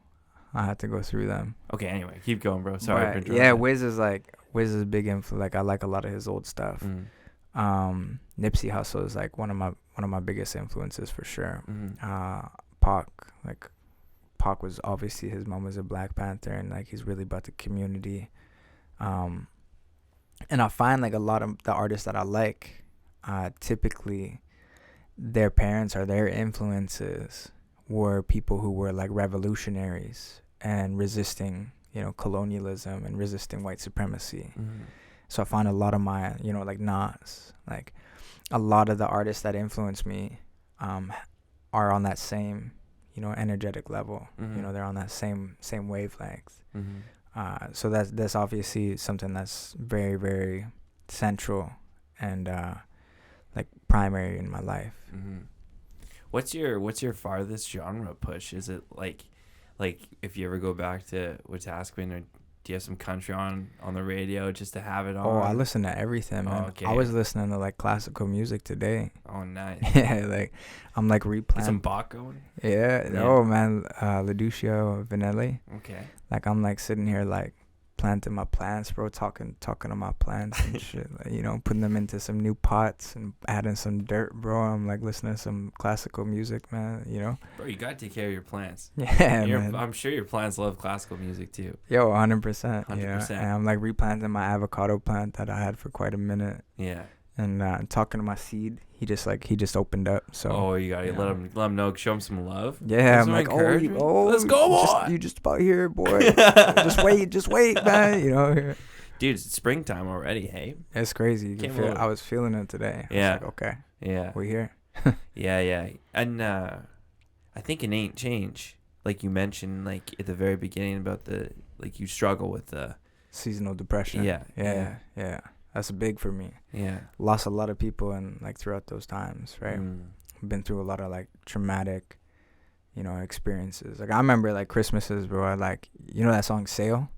I had to go through them. Okay, anyway, keep going, bro. Sorry for interrupting. Yeah, Wiz is big influence. Like I like a lot of his old stuff. Nipsey Hussle is like one of my biggest influences for sure. Pac was obviously, his mom was a Black Panther, and like he's really about the community. And I find like a lot of the artists that I like, typically their parents or their influences were people who were like revolutionaries and resisting, colonialism and resisting white supremacy. So I find a lot of my, like Nas, like a lot of the artists that influence me are on that same, energetic level. They're on that same wavelength. So that's obviously something that's very, very central and like primary in my life. What's your farthest genre push? Is it like if you ever go back to Wetaskiwin, or do you have some country on the radio just to have it on? Oh, I listen to everything, man. Okay. I was listening to like classical music today. Oh, nice. Yeah, like I'm like replanting. Some Bach going? Yeah. Oh man, Luduccio Vinelli. Okay. Like I'm like sitting here like planting my plants, bro, talking to my plants and shit, like, putting them into some new pots and adding some dirt, bro. I'm like listening to some classical music, man, Bro, you gotta take care of your plants. Yeah, man. I'm sure your plants love classical music too. Yo, 100%. 100%. And I'm like replanting my avocado plant that I had for quite a minute. Yeah. And talking to my seed, he just opened up. So Oh, you gotta let him know, show him some love. Yeah, I'm like, let's go, boy. You just about here, boy. just wait, man. You know, dude, it's springtime already. Hey, it's crazy. I was feeling it today. Yeah. I was like, okay. Yeah. We here. Yeah. And I think it ain't change. Like you mentioned, like at the very beginning about you struggle with the seasonal depression. Yeah. That's big for me. Yeah. Lost a lot of people throughout those times, right? Been through a lot of traumatic, experiences. Like I remember Christmases, bro. That song Sail?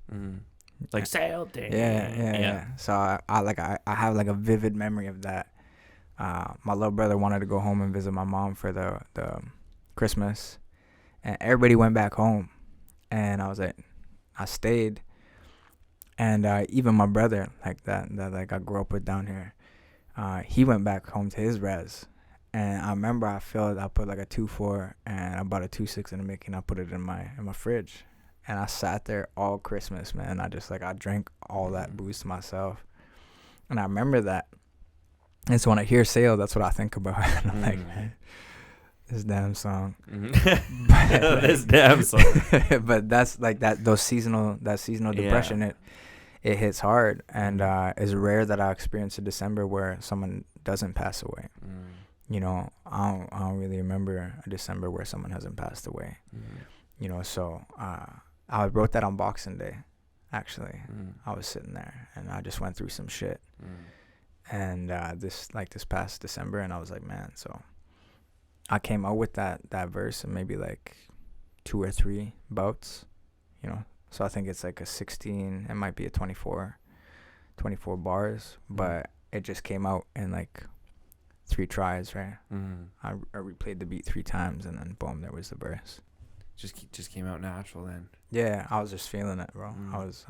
Like Sail Day. Yeah. So I have a vivid memory of that. My little brother wanted to go home and visit my mom for the Christmas, and everybody went back home, and I stayed. And even my brother, that I grew up with down here, he went back home to his res. And I remember I put a 2-4 and I bought a 2-6 in the making. I put it in my fridge, and I sat there all Christmas, man. I just I drank all that booze to myself, and I remember that. And so when I hear Sail, that's what I think about. And I'm like, man, this damn song. This damn song. But that's those seasonal depression. It hits hard, and it's rare that I experience a December where someone doesn't pass away. I don't really remember a December where someone hasn't passed away. So I wrote that on Boxing Day. Actually, I was sitting there and I just went through some shit, and this past December, and I was like, man. So I came out with that verse in maybe 2 or 3 bouts, So I think it's a 16, it might be a 24 bars, but it just came out in 3 tries, right? I replayed the beat 3 times, and then boom, there was the verse. Just came out natural then. Yeah, I was just feeling it, bro. I was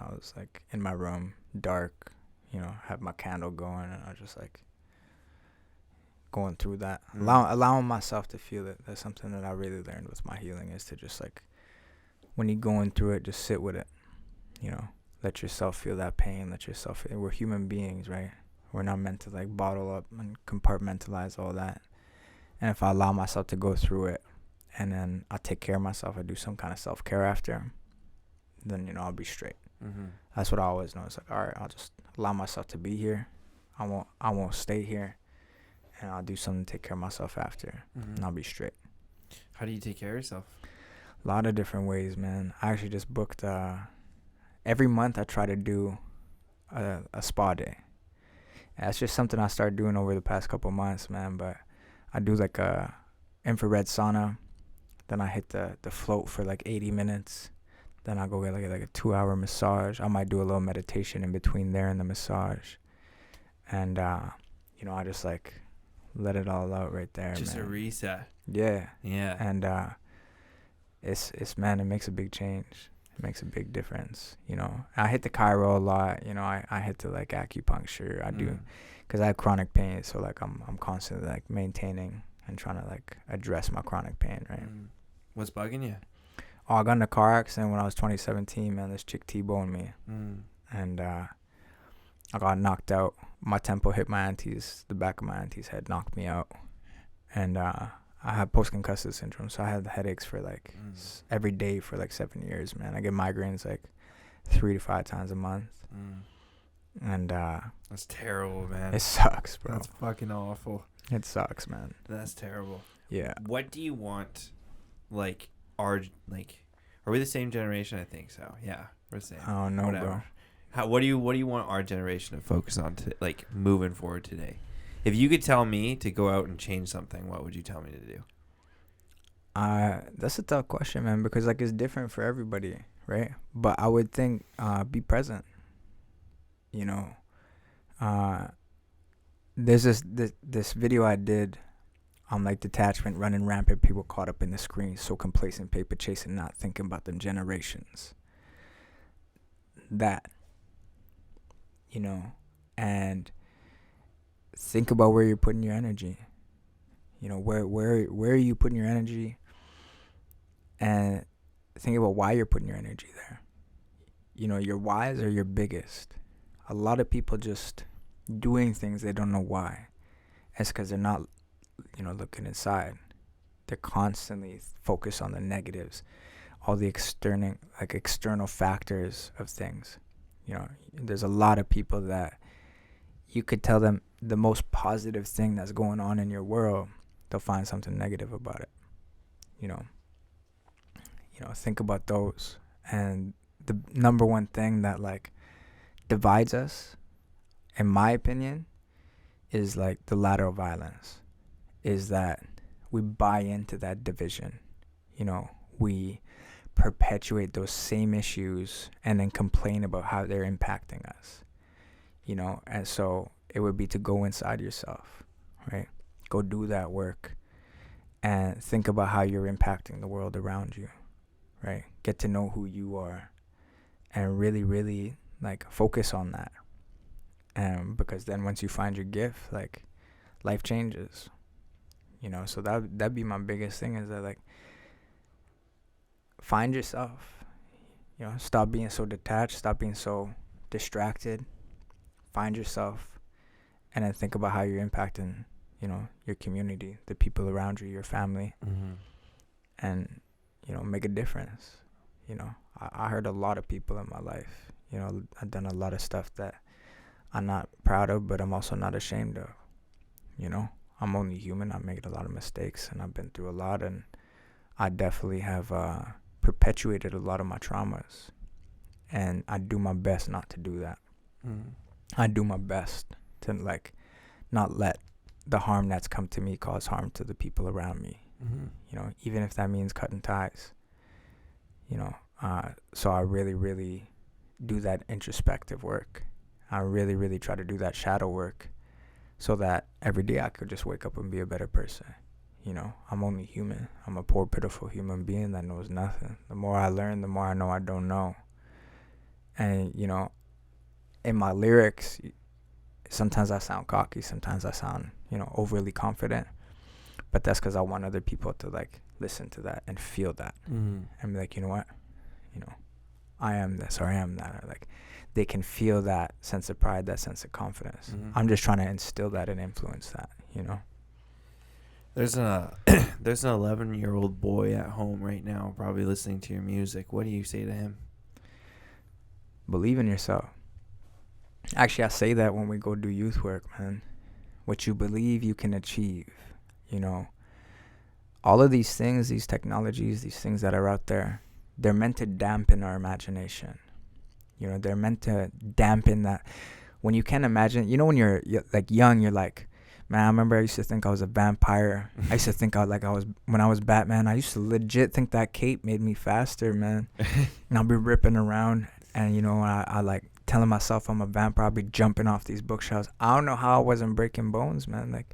in my room, dark, have my candle going, and I was just going through that, allowing myself to feel it. That's something that I really learned with my healing, is to just when you're going through it, just sit with it, let yourself feel that pain, we're human beings, right? We're not meant to bottle up and compartmentalize all that. And if I allow myself to go through it, and then I take care of myself, I do some kind of self-care after, then, I'll be straight. That's what I always know. It's all right, I'll just allow myself to be here. I won't stay here, and I'll do something to take care of myself after, and I'll be straight. How do you take care of yourself? A lot of different ways, man. I actually just booked every month I try to do a spa day. And that's just something I started doing over the past couple months, man. But I do a infrared sauna, then I hit the float for 80 minutes, then I go get a 2-hour massage. I might do a little meditation in between there and the massage, and I just let it all out right there, just man. A reset. Yeah And it's man, it makes a big change. It makes a big difference. I hit the chiro a lot. I hit the acupuncture. I do, because I have chronic pain. So I'm constantly maintaining and trying to address my chronic pain. Right. What's bugging you? Oh, I got in a car accident when I was 2017. Man, this chick T-boned me, and I got knocked out. My tempo hit my auntie's. The back of my auntie's head knocked me out, and I had post-concussive syndrome, so I had headaches for every day for 7 years, man. I get migraines 3 to 5 times a month. And that's terrible, man. It sucks, bro. That's fucking awful. It sucks, man. That's terrible. Yeah. What do you want, are we the same generation? I think so. Yeah, we're the same. I don't know, bro. What do you want our generation to focus on moving forward today? If you could tell me to go out and change something, what would you tell me to do? That's a tough question, man, because it's different for everybody, right? But I would think be present. There's this video I did on detachment running rampant, people caught up in the screen, so complacent, paper chasing, not thinking about them generations. That, and think about where you're putting your energy. Where are you putting your energy, and think about why you're putting your energy there. Your whys are your biggest. A lot of people just doing things they don't know why. It's because they're not, looking inside. They're constantly focused on the negatives, all the external factors of things. There's a lot of people that you could tell them the most positive thing that's going on in your world, they'll find something negative about it. Think about those. And the number one thing that divides us, in my opinion, is the lateral violence. Is that we buy into that division. We perpetuate those same issues and then complain about how they're impacting us. And so it would be to go inside yourself, right? Go do that work and think about how you're impacting the world around you, right? Get to know who you are and really, really focus on that. And because then once you find your gift, life changes, so that'd be my biggest thing, is that find yourself, stop being so detached, stop being so distracted, find yourself, and then think about how you're impacting, your community, the people around you, your family, and, make a difference. I hurt a lot of people in my life. I've done a lot of stuff that I'm not proud of, but I'm also not ashamed of. I'm only human. I made a lot of mistakes, and I've been through a lot, and I definitely have perpetuated a lot of my traumas, and I do my best not to do that. I do my best to not let the harm that's come to me cause harm to the people around me. Even if that means cutting ties. So I really, really do that introspective work. I really, really try to do that shadow work, so that every day I could just wake up and be a better person. I'm only human. I'm a poor, pitiful human being that knows nothing. The more I learn, the more I know I don't know. And, in my lyrics, sometimes I sound cocky. Sometimes I sound, overly confident. But that's because I want other people to, listen to that and feel that. And be like, you know what? I am this or I am that. Or, they can feel that sense of pride, that sense of confidence. I'm just trying to instill that and influence that, There's an 11-year-old boy at home right now probably listening to your music. What do you say to him? Believe in yourself. Actually, I say that when we go do youth work, man. What you believe, you can achieve. All of these things, these technologies, these things that are out there, they're meant to dampen our imagination. They're meant to dampen that. When you can't imagine, when you're young, you're like, man, I remember I used to think I was a vampire. I used to think when I was Batman, I used to legit think that cape made me faster, man. And I'll be ripping around, and I telling myself I'm a vampire. I'll be jumping off these bookshelves. I don't know how I wasn't breaking bones, man.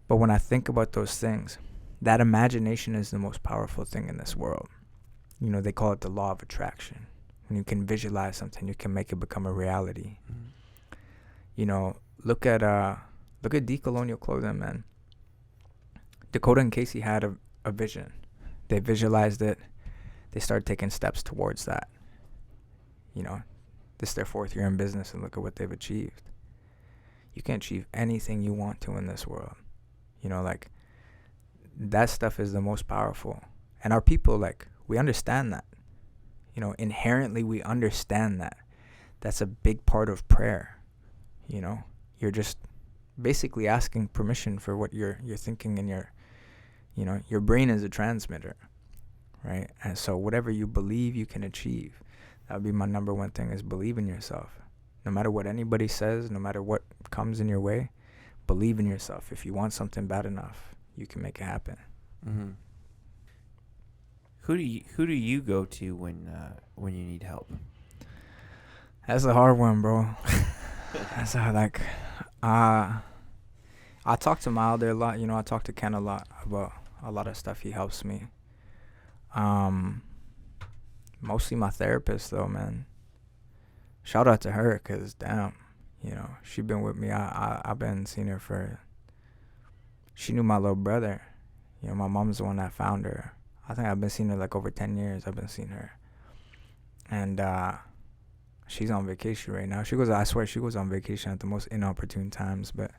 But when I think about those things, that imagination is the most powerful thing in this world. They call it the law of attraction. When you can visualize something, you can make it become a reality. Look at decolonial clothing, man. Dakota and Casey had a vision. They visualized it. They started taking steps towards that. This is their 4th year in business, and look at what they've achieved. You can achieve anything you want to in this world. That stuff is the most powerful. And our people, we understand that. Inherently we understand that. That's a big part of prayer. You're just basically asking permission for what you're thinking, and your brain is a transmitter, right? And so whatever you believe, you can achieve. That would be my number one thing, is believe in yourself. No matter what anybody says, no matter what comes in your way, believe in yourself. If you want something bad enough, you can make it happen. Who do you go to when you need help? That's a hard one, bro. That's I talk to Milder a lot. I talk to Ken a lot about a lot of stuff. He helps me. Mostly my therapist, though, man. Shout out to her, because damn, she been with me. I've been seeing her for. She knew my little brother. My mom's the one that found her. I think I've been seeing her over 10 years. I've been seeing her, and she's on vacation right now. I swear she goes on vacation at the most inopportune times, but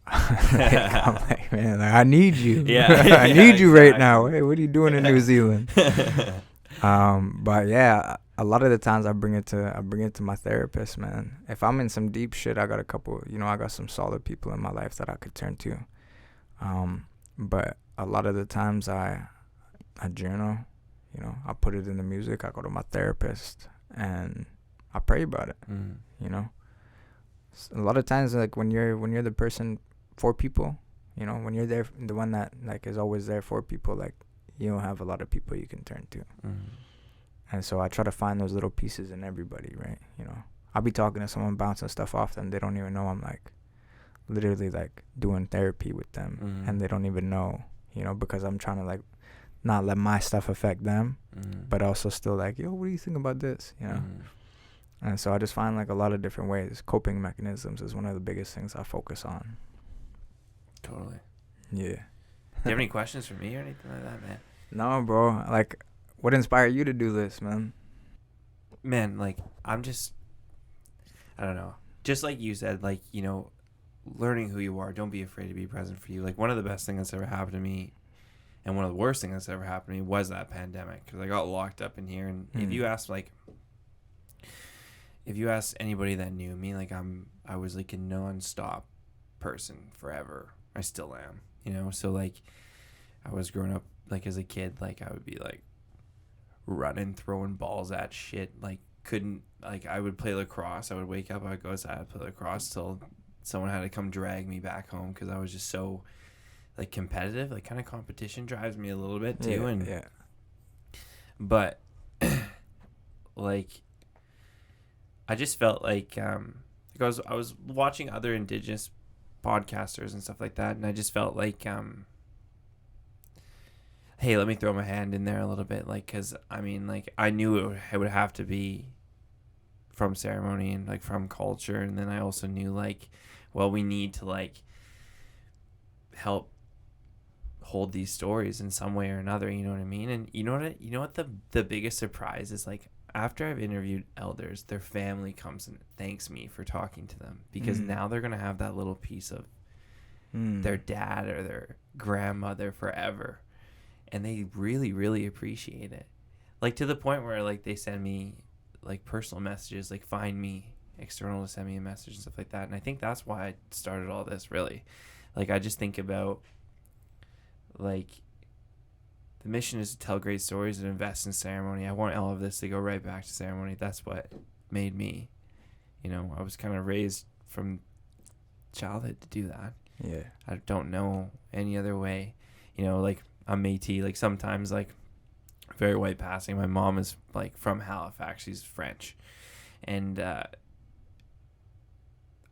I'm like, man, like, I need you. Yeah, I need you right now. Hey, what are you doing in New Zealand? But yeah, a lot of the times I bring it to my therapist, man. If I'm in some deep shit, I got a couple, I got some solid people in my life that I could turn to. But a lot of the times I journal, I put it in the music. I go to my therapist and I pray about it. A lot of times, like when you're the person for people, when you're there, the one that like is always there for people, like you don't have a lot of people you can turn to. And so I try to find those little pieces in everybody, right? I'll be talking to someone, bouncing stuff off them. They don't even know I'm like literally like doing therapy with them, and they don't even know, because I'm trying to like not let my stuff affect them, but also still like, yo, what do you think about this? And so I just find like a lot of different ways. Coping mechanisms is one of the biggest things I focus on. Totally. Yeah. Do you have any questions for me or anything like that, man? No, bro. Like, what inspired you to do this, man? Man, like, I don't know. Just like you said, like, learning who you are. Don't be afraid to be present for you. Like, one of the best things that's ever happened to me, and one of the worst things that's ever happened to me, was that pandemic. Because I got locked up in here. And if you ask anybody that knew me, like, I was like a non-stop person forever. I still am, So, like, I was growing up, like, as a kid, like, I would be like running, throwing balls at shit. Like, I would play lacrosse. I would wake up, I would go outside, I'd play lacrosse till someone had to come drag me back home because I was just so, like, competitive. Like, kind of competition drives me a little bit too. But like, I just felt like I was watching other Indigenous podcasters and stuff like that, and I just felt like hey, let me throw my hand in there a little bit, like, because I mean, like, I knew it would have to be from ceremony and like from culture, and then I also knew like, well, we need to like help hold these stories in some way or another, you know what I mean? And you know what the biggest surprise is, like, after I've interviewed elders, their family comes and thanks me for talking to them, because now they're gonna have that little piece of their dad or their grandmother forever, and they really, really appreciate it. Like, to the point where like they send me like personal messages, like find me external to send me a message and stuff like that. And I think that's why I started all this, really. Like, I just think about, like, the mission is to tell great stories and invest in ceremony. I want all of this to go right back to ceremony. That's what made me, I was kind of raised from childhood to do that. Yeah. I don't know any other way. Like, I'm Métis. Like, sometimes, like, very white passing. My mom is, like, from Halifax. She's French. And I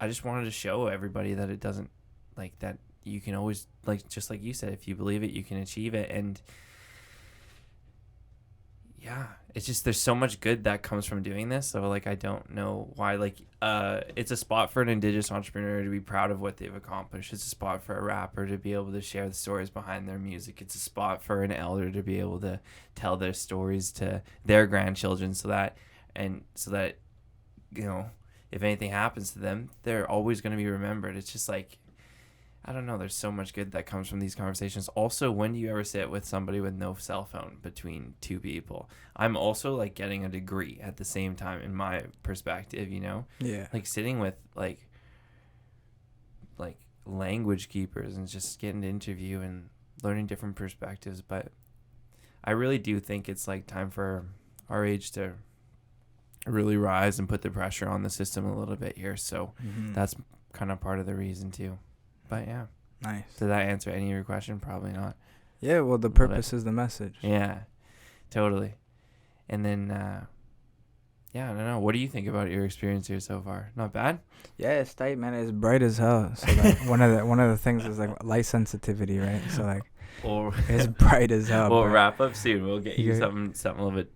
just wanted to show everybody that it doesn't, like, that you can always, like, just like you said, if you believe it, you can achieve it. And yeah, it's just, there's so much good that comes from doing this. So, like, I don't know why, like, it's a spot for an Indigenous entrepreneur to be proud of what they've accomplished. It's a spot for a rapper to be able to share the stories behind their music. It's a spot for an elder to be able to tell their stories to their grandchildren, so that if anything happens to them, they're always going to be remembered. It's just like, I don't know, there's so much good that comes from these conversations. Also, when do you ever sit with somebody with no cell phone between two people? I'm also, like, getting a degree at the same time, in my perspective, Yeah. Like, sitting with, like language keepers and just getting to interview and learning different perspectives. But I really do think it's, like, time for our age to really rise and put the pressure on the system a little bit here. So that's kind of part of the reason too. But yeah. Nice. Did that answer any of your question? Probably not. Yeah, well, the purpose is the message. Yeah, totally. And then, yeah, I don't know. What do you think about your experience here so far? Not bad? Yeah, it's tight, man. It's bright as hell. So, like, one of the things is, like, light sensitivity, right? So, like, it's bright as hell. We'll wrap up soon. We'll get you something a little bit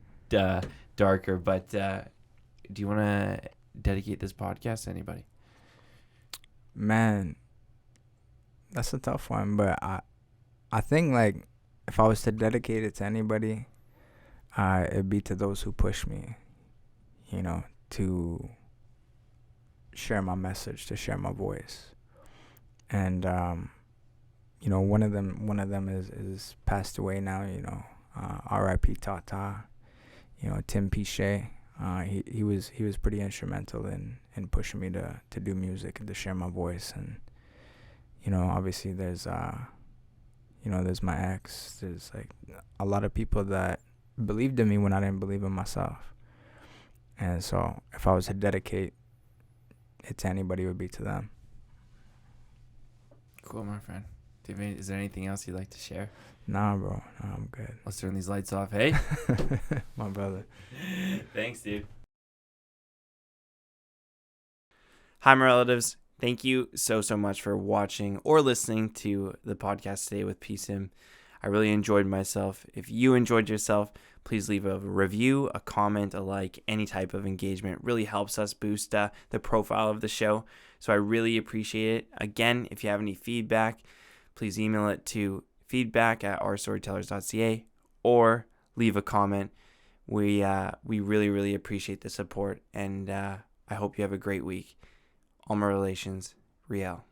darker. But do you want to dedicate this podcast to anybody? Man, that's a tough one, but I think, like, if I was to dedicate it to anybody, it'd be to those who push me, to share my message, to share my voice. And you know, one of them is passed away now, you know. R.I.P. Tata. You know, Tim Pichet. He was pretty instrumental in pushing me to do music and to share my voice. And you know, obviously there's you know, there's my ex. There's like a lot of people that believed in me when I didn't believe in myself. And so if I was to dedicate it to anybody, it would be to them. Cool, my friend. Is there anything else you'd like to share? Nah, bro. Nah, I'm good. Let's turn these lights off, hey? My brother. Thanks, dude. Hi, my relatives. Thank you so much for watching or listening to the podcast today with Pîsim. I really enjoyed myself. If you enjoyed yourself, please leave a review, a comment, a like. Any type of engagement really helps us boost the profile of the show. So I really appreciate it. Again, if you have any feedback, please email it to feedback@ourstorytellers.ca or leave a comment. We really appreciate the support, and I hope you have a great week. All my relations, Riel.